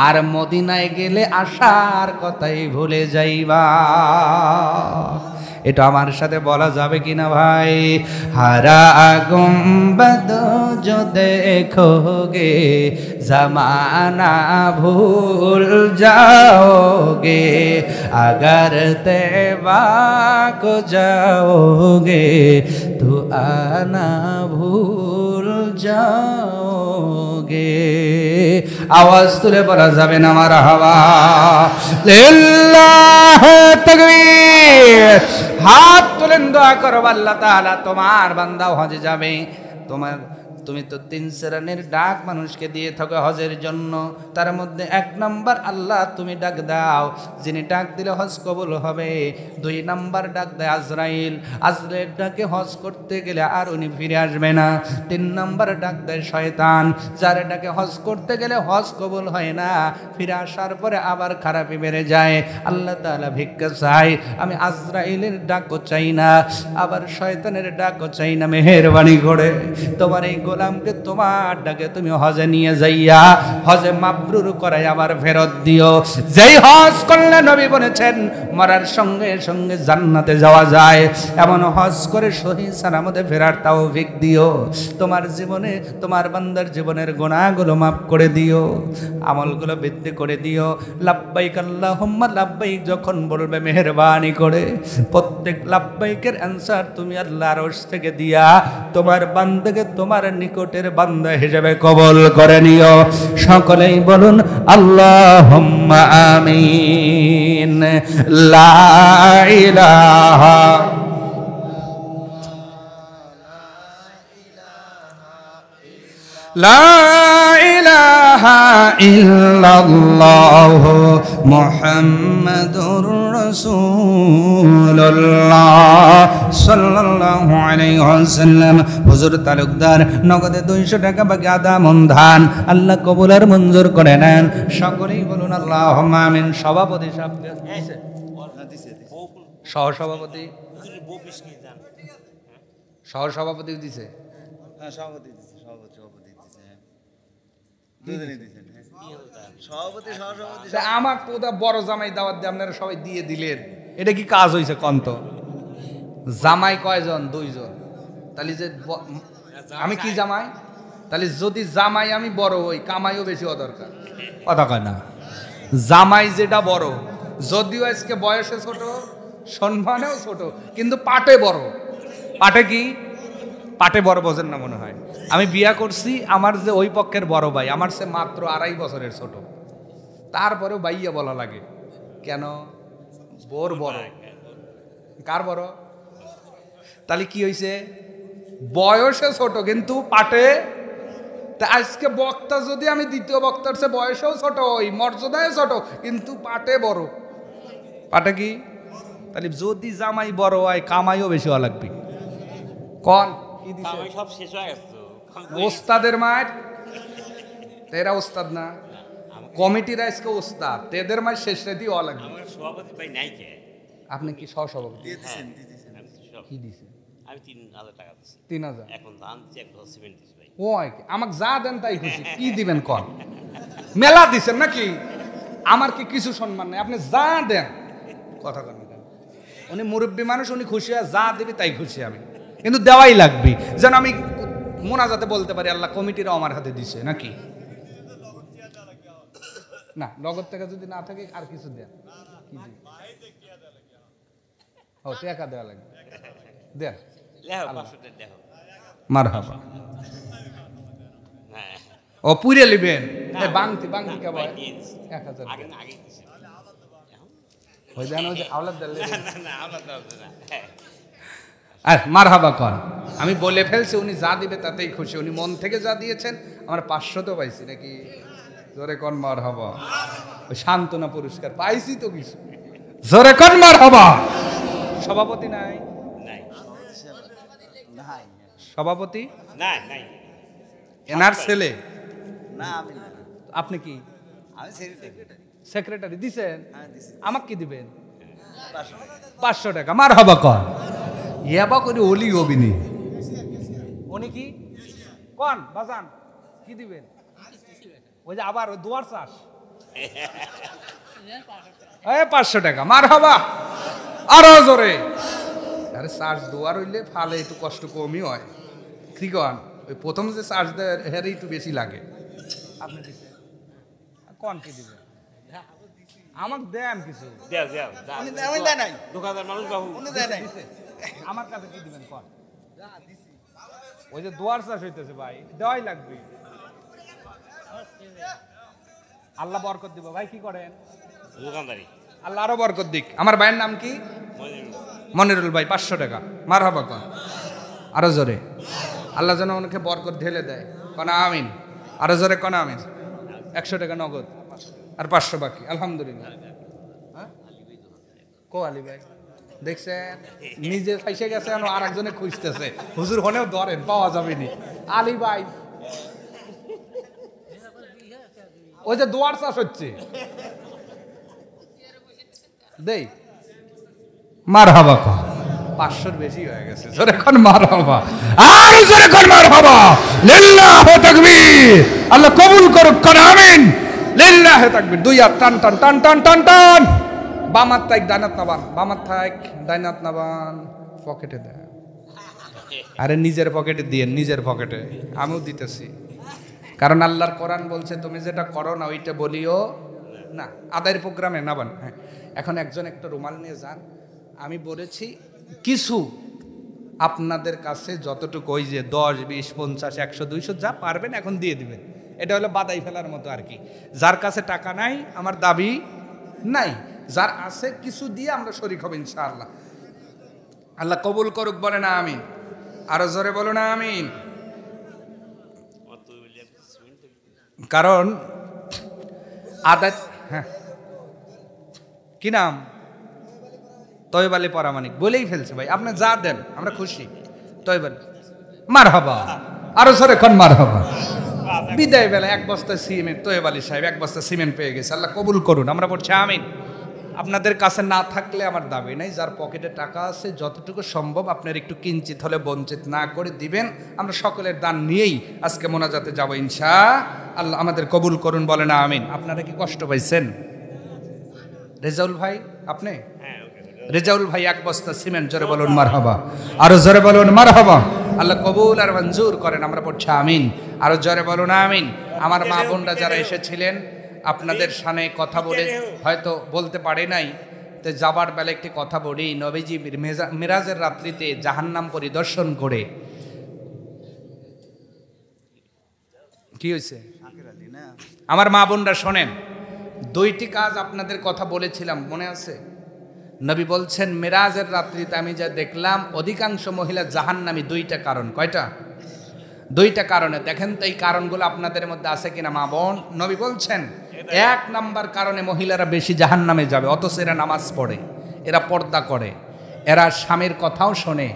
আর মদিনায় গেলে আসার কথাই ভুলে যাইবা। এটা আমার সাথে বলা যাবে কিনা ভাই? হারা গুম্বদ जो देखोगे जमाना भूल जाओगे, अगर तैबा को जाओगे तो आना भूल जाओगे। आवाज तुले बड़ा जाबे ना मारहाबा, लिल्लाह तकबीर। हाथ तुलेन দোয়া করো, আল্লাহ তাআলা তোমার বান্দা হজে যাবে। তুমি তো 3 শ্রেণীর ডাক মানুষকে দিয়ে থাকো হজের জন্য, তার মধ্যে 1 নাম্বার আল্লাহ তুমি ডাক দাও, যিনি ডাক দিলে হজ কবুল হবে। 2 নাম্বার ডাক দেয় আজরাইল, আজরাইল ডাকে হজ করতে গেলে আর উনি ফিরে আসবে না। 3 নাম্বার ডাক দেয় শয়তান, যার ডাকে হজ করতে গেলে হজ কবুল হয় না, ফিরে আসার পরে আবার খারাপই বেড়ে যায়। আল্লাহ তাআলা ভিক্ষা চাই, আমি আজরাইলের ডাকও চাই না, আবার শয়তানের ডাকও চাই না, মেহেরবানি করে তোমার এই গোলামকে তোমার ডাকে তুমি হজে নিয়ে যাইয়া হজে মাবরুর করাই আবার ফেরত দিও। যেই হজ করলে নবী বলেছেন মরার সঙ্গে সঙ্গে জান্নাতে যাওয়া যায়, এমন হজ করে সহি সালামতে ফেরার তৌফিক দিও। তোমার জীবনে, তোমার বান্দার জীবনের গুনাহগুলো মাফ করে দিও, আমলগুলো বৃদ্ধি করে দিও। লাব্বাইক আল্লাহুম্মা লাব্বাইক যখন বলবে মেহেরবানি করে প্রত্যেক লাব্বাইকের অ্যানসার তুমি আল্লাহর আরশ থেকে দিয়া তোমার বান্দাকে তোমার নিকটের বান্দা হিসেবে কবুল করে নিও। সকলেই বলুন আল্লাহুম্মা আমিন। লা ইলাহা লা ইলাহা ইল্লাল্লাহু মুহাম্মাদুর রাসূলুল্লাহ সাল্লাল্লাহু আলাইহি ওয়াসাল্লাম। হুজুর তালুকদার নগদে 200 টাকা বাকি আদা মন ধান আল্লাহ কবুল আর মঞ্জুর করে নেন। সকলেই বলুন আল্লাহুম্মা আমিন। সভাপতি সাহেব দিয়েছে, সহসভাপতি, সহসভাপতি দিয়েছে, হ্যাঁ সভাপতি দিয়েছে, সভাপতি দিয়েছে, দুজনেই দিয়েছেন, সভাপতি সহসভাপতি। আমার তো ওটা বড় জামাই দাওয়াত দিয়ে আপনারা সবাই দিয়ে দিলেন, এটা কি কাজ হয়েছে কন্ত? জামাই কয়জন? 2 জন। তাহলে যে আমি কি জামাই? তাহলে যদি জামাই আমি বড় হই, কামাইও বেশি হওয়া দরকার, কথা কয় না? জামাই যেটা বড়, যদিও আজকে বয়সে ছোট, সম্মানেও ছোট, কিন্তু পাটে বড়। পাটে কি? পাটে বড় বোঝেন না মনে হয়। আমি বিয়া করছি, আমার যে ওই পক্ষের বড় ভাই আমার সে মাত্র 2.5 বছরের ছোট, তারপরেও ভাইয়া বলা লাগে কেন? বোর বড়। কার বড়? তাহলে কি হয়েছে? বয়সে ছোট কিন্তু পাটে। তা আজকে বক্তা যদি আমি দ্বিতীয় বক্তার সে বয়সেও ছোট, ওই মর্যাদায় ছোট, কিন্তু পাটে বড়। পাটে কি? তাহলে যদি জামাই বড় হয় কামাইও বেশি হওয়া লাগবে। কন কি দিছে? সব শেষ হয়ে গেছে ওস্তাদের মার, তেরা ওস্তাদ না, কমিটির আজকে ওস্তাদ, তেদের মার শেষ রেডি হওয়া লাগবে। আমার সভাপতি ভাই নাই কে? আপনি কি সহসভাপতি? দিয়েছেন আমি তো সব- কি দিছে? আমি 3,000 টাকা দিচ্ছি, 3000। এখন ধান দিচ্ছি, 1 বস্তা সিমেন্ট দিচ্ছি ভাই। ও আমাকে যা দেন তাই খুশি। কি দিবেন কন? মেলা দিছেন নাকি? আমার কি কিছু সম্মান নাই? আপনি যা দেন, কথা কন কেন? উনি মুরব্বী মানুষ, উনি খুশি হয়, যা দিবি তাই খুশি আমি, কিন্তু দেওয়াই লাগবে যেন আমি মোনাজাতে বলতে পারি আল্লাহ কমিটিরা আমার হাতে দিছে নাকি না। নগদ টাকা যদি না থাকে আর কিছু দেন, কি দিন? ও টাকা দেওয়া লাগবে, দেন। লেখো 500 টাকা লেখো। মারহাবা। হ্যাঁ ও পুরে লিবেন বাংতি না, কে ভাই বলে দিয়ে দিচ্ছি। 1000 আগে না আগে দিচ্ছি। ওই দেন, ওই যে আওলাদ দিলে না না আলাদা হবে না। হ্যাঁ আর মারহাবা কর। আমি বলে ফেলছি, উনি যা দিবে তাতেই খুশি। উনি মন থেকে যা দিয়েছেন, আমার 500 তো পাইছি নাকি? জোরে কোন মার হবা, ওই সান্ত্বনা পুরস্কার পাইছি তো কিছু। জোরে কোন মার হবা। সভাপতি নাই? নাই নাই সভাপতি নাই নাই এনার ছেলে? না আমি না, আপনি কি আমি সেক্রেটারি। সেক্রেটারি দিছেন? হ্যাঁ দিছি আমাকে কি দিবেন? 500 টাকা। 500 টাকা। মার হবা কর। ইয়াবা করে ওলি অবিনি। উনি কি কোন বাজান কি দিবেন? ওই যে আবার ওই দুয়ার চাষ। 500 টাকা। মার হবা আরো জোরে। আরে চাষ দুয়ার হইলে ফালে একটু কষ্ট কমই হয়। কি কন? ওই প্রথম যে চাষ দেয় হেরে একটু বেশি লাগে। আপনি দিচ্ছেন কোন কি দিবেন? আমাকে দেন কিছু। দেও দেও উনি আমি দেয় নাই, দোকানদার মানুষ বাবু উনি দেয় নাই। আমার কাছে কি দিবেন কোন? ওই যে দুয়ার চাষ হইতেছে ভাই, দেওয়াই লাগবে। আল্লাহ বরকত দিব। ভাই কি করেন? দোকানদারি আল্লাহ আরো বরকত দিক। আমার ভাইয়ের নাম কি? মনিরুল ভাই। 500 টাকা। মার হবা কন আরো জোরে। আল্লাহ যেন ওনাকে বরকত ঢেলে দেয়। কোন আমিন। আরো জোরে কোন আমিন। 100 টাকা নগদ আর 500 বাকি। আলহামদুলিল্লাহ। হ্যাঁ? কো আলী ভাই দেখছেন নিজে ফাইসে গেছে, আর একজনে খুঁজতেছে। হুজুর হনেও ধরেন, পাওয়া যাবে নি। আলী ভাই ওই যে দুয়ার চাষ হচ্ছে দেই। মার হাবা কর। 500 বেশি হয়ে গেছে। জোরে কোন মার হাবা। আর জোরে কোন মার হাবা। লিল্লাহু তাকবীর। আল্লাহ কবুল করুক। কোন আমিন। লিল্লাহু তাকবীর। দুই হাত টান টান টান টান টান টান। বামাত তাইক ডাইনাত নাবান, বামাত থাক ডাইনাত নাবান। পকেটে দেন। আরে নিজের পকেটে দিয়েন, নিজের পকেটে। আমিও দিতেছি, কারণ আল্লাহর কোরআন বলছে তুমি যেটা করো না ওইটা বলিও না। আদায়ের প্রোগ্রামে নাবান। হ্যাঁ, এখন একজন একটা রুমাল নিয়ে যান। আমি বলেছি কিছু আপনাদের কাছে যতটুকু ওই যে 10, 20, 50, 100, 200 যা পারবেন এখন দিয়ে দিবেন। এটা হলো বাদাই ফেলার মতো আর কি। যার কাছে টাকা নাই আমার দাবি নাই, যার আছে কিছু দিয়ে আমরা শরীক হব ইনশাআল্লাহ। আল্লাহ কবুল করুক। বলে না আমিন। আরো জোরে বলো না আমিন। কারণ আদাত, হ্যাঁ কি নাম? তয়ব আলী পরামানিক। বলেই ফেলছে ভাই, আপনি যা দেন আমরা খুশি। তয়ব আলী মার হবা। আরো জোরে কোন মার হবা। বিদায় বেলা 1 বস্তা সিমেন্ট, তয়ব আলী সাহেব 1 বস্তা সিমেন্ট পেয়ে গেছে। আল্লাহ কবুল করুন। আমরা বলছি আমিন। আপনাদের কাছে না থাকলে আমার দাবি নাই, যার পকেটে টাকা আছে যতটুকু সম্ভব আপনার একটু কিঞ্চিত হলে বঞ্চিত না করে দিবেন। আমরা সকলের দান নিয়েই আজকে মোনাজাতে যাব ইনশাআল্লাহ। আমাদের কবুল করুন। বলে না আমিন। আপনারা কি কষ্ট পাইছেন? রেজাউল ভাই আপনি? রেজাউল ভাই 1 বস্তা সিমেন্ট। জোরে বলুন মারহাবা। আরো জোরে বলুন মারহাবা। আল্লাহ কবুল আর মঞ্জুর করেন। আমরা পড়ছি আমিন। আরো জোরে বলুন আমিন। আমার মা বোনরা যারা এসেছিলেন আপনাদের সামনে কথা বলে হয়তো বলতে পারে নাই, তো যাবার বেলা একটি কথা বলি। নবীজি মিরাজের রাত্রিতে জাহান্নাম পরিদর্শন করে কি হয়েছে আমার মা বোনরা শোনেন। 2টি কাজ আপনাদের কথা বলেছিলাম, মনে আছে? নবী বলছেন মিরাজের রাত্রিতে আমি যা দেখলাম অধিকাংশ মহিলা জাহান্নামী। 2টা কারণ। কয়টা? 2টা কারণে। দেখেন তো এই কারণগুলো আপনাদের মধ্যে আছে কিনা মা বোন। নবী বলছেন 1 নাম্বার কারণে মহিলারা বেশি জাহান্নামে যাবে, অথচ এরা নামাজ পড়ে, এরা পর্দা করে, এরা স্বামীর কথাও শোনে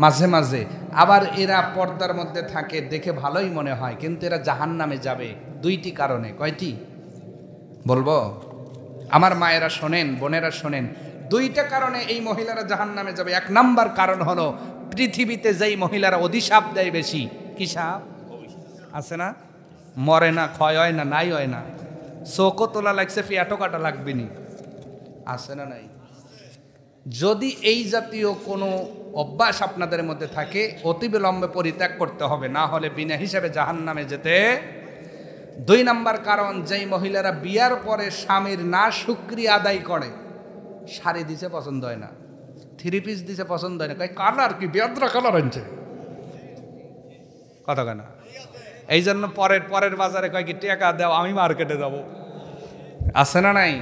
মাঝে মাঝে, আবার এরা পর্দার মধ্যে থাকে, দেখে ভালোই মনে হয়, কিন্তু এরা জাহান্নামে যাবে 2টি কারণে। কয়টি বলবো? আমার মায়েরা শোনেন, বোনেরা শোনেন। 2টা কারণে এই মহিলারা জাহান্নামে যাবে। 1 নাম্বার কারণ হলো পৃথিবীতে যেই মহিলারা অধিশাপ দেয় বেশি। কি সাপ আছে না? মরে না, ক্ষয় হয় না, নাই হয় না, চোখও তোলা লাগছে, ফিয়াটো কাটা লাগবে নি, আছে না নাই? যদি এই জাতীয় কোনো অভ্যাস আপনাদের মধ্যে থাকে অতিবিলম্বে পরিত্যাগ করতে হবে, না হলে বিনা হিসাবে জাহান্নামে যেতে। 2 নাম্বার কারণ, যেই মহিলারা বিয়ার পরে স্বামীর না শুকরিয়া আদায় করে, শাড়ি দিছে পছন্দ হয় না, 3 পিস দিছে পছন্দ হয় না, কয় কালার কি বেদ্রা কালার আনছে, কথা কেন? এই জন্য পরের বাজারে কয় কি টাকা দাও আমি মার্কেটে যাব, আছে না নাই?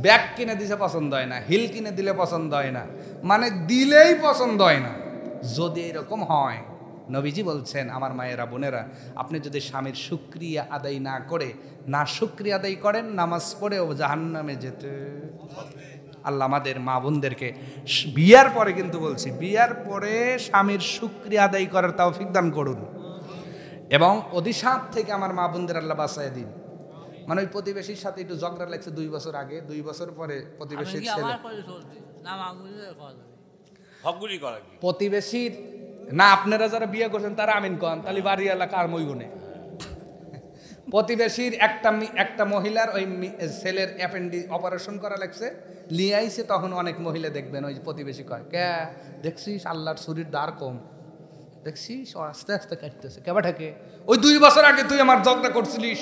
ব্যাগ কিনে দিছে পছন্দ হয় না, হিল কিনে দিলে পছন্দ হয় না, মানে দিলেই পছন্দ হয় না, যদি এরকম হয়, নবীজি বলছেন আমার মায়েরা বোনেরা, আপনি যদি স্বামীর শুকরিয়া আদায় না করে না শুকরিয়া আদায় করেন, নামাজ পড়েও জাহান্নামে যেতে। আল্লাহ আমাদের মা বোনদেরকে বিয়ার পরে, কিন্তু বলছি বিয়ার পরে স্বামীর শুকরিয়া আদায় করার তৌফিক দান করুন, এবং অধিশাপ থেকে আমার মা বোনদের আল্লাহ বাঁচায় দিন। মানে ওই প্রতিবেশীর সাথে একটু ঝগড়া লাগছে 2 বছর আগে, 2 বছর পরে প্রতিবেশীর ছেলে, হকগুলি করা কি প্রতিবেশীর না, আপনারা যারা বিয়ে করছেন তারা আমিন কন, তাহলে বাড়ি এলাকা আর মইগুনে। প্রতিবেশীর একটা মহিলার ওই ছেলের অপারেশন করা লাগছে, নিয়ে আইছে, তখন অনেক মহিলা দেখবেন ওই প্রতিবেশী কয়, কে দেখছিস আল্লাহর শরীর দ্বার কম, দেখছিস ও আস্তে আস্তে কাটতেছে, কেবা ঠাকে ওই 2 বছর আগে তুই আমার ঝগড়া করছিলিস,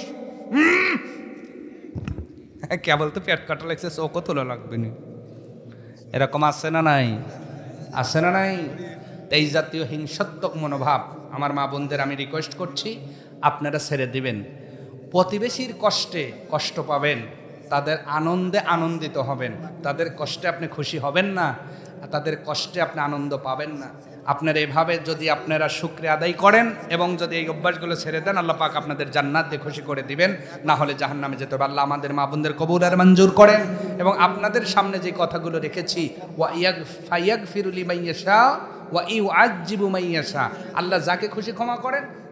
কেবল তো পেট কাটা লাগছে, চোখও তোলা লাগবে না। এরকম আছে না নাই? আছে না নাই? এই জাতীয় হিংসাত্মক মনোভাব আমার মা বোনদের আমি রিকোয়েস্ট করছি, আপনারা ছেড়ে দিবেন। প্রতিবেশীর কষ্টে কষ্ট পাবেন, তাদের আনন্দে আনন্দিত হবেন, তাদের কষ্টে আপনি খুশি হবেন না, তাদের কষ্টে আপনি আনন্দ পাবেন না। আপনারা এভাবে যদি আপনারা শুকরিয়া আদায় করেন এবং যদি এই অভ্যাসগুলো ছেড়ে দেন, আল্লাহ পাক আপনাদের জান্নাত দিয়ে খুশি করে দিবেন, না হলে জাহান্নামে যেতে হবে। আল্লাহ আমাদের মা বোনদের কবুল আর মঞ্জুর করেন। এবং আপনাদের সামনে যে কথাগুলো রেখেছি, ফায়াগফিরু লিমান ইয়াশা ওয়া ইউআযযিবু মান ইয়াশা, আল্লাহ যাকে খুশি ক্ষমা করেন,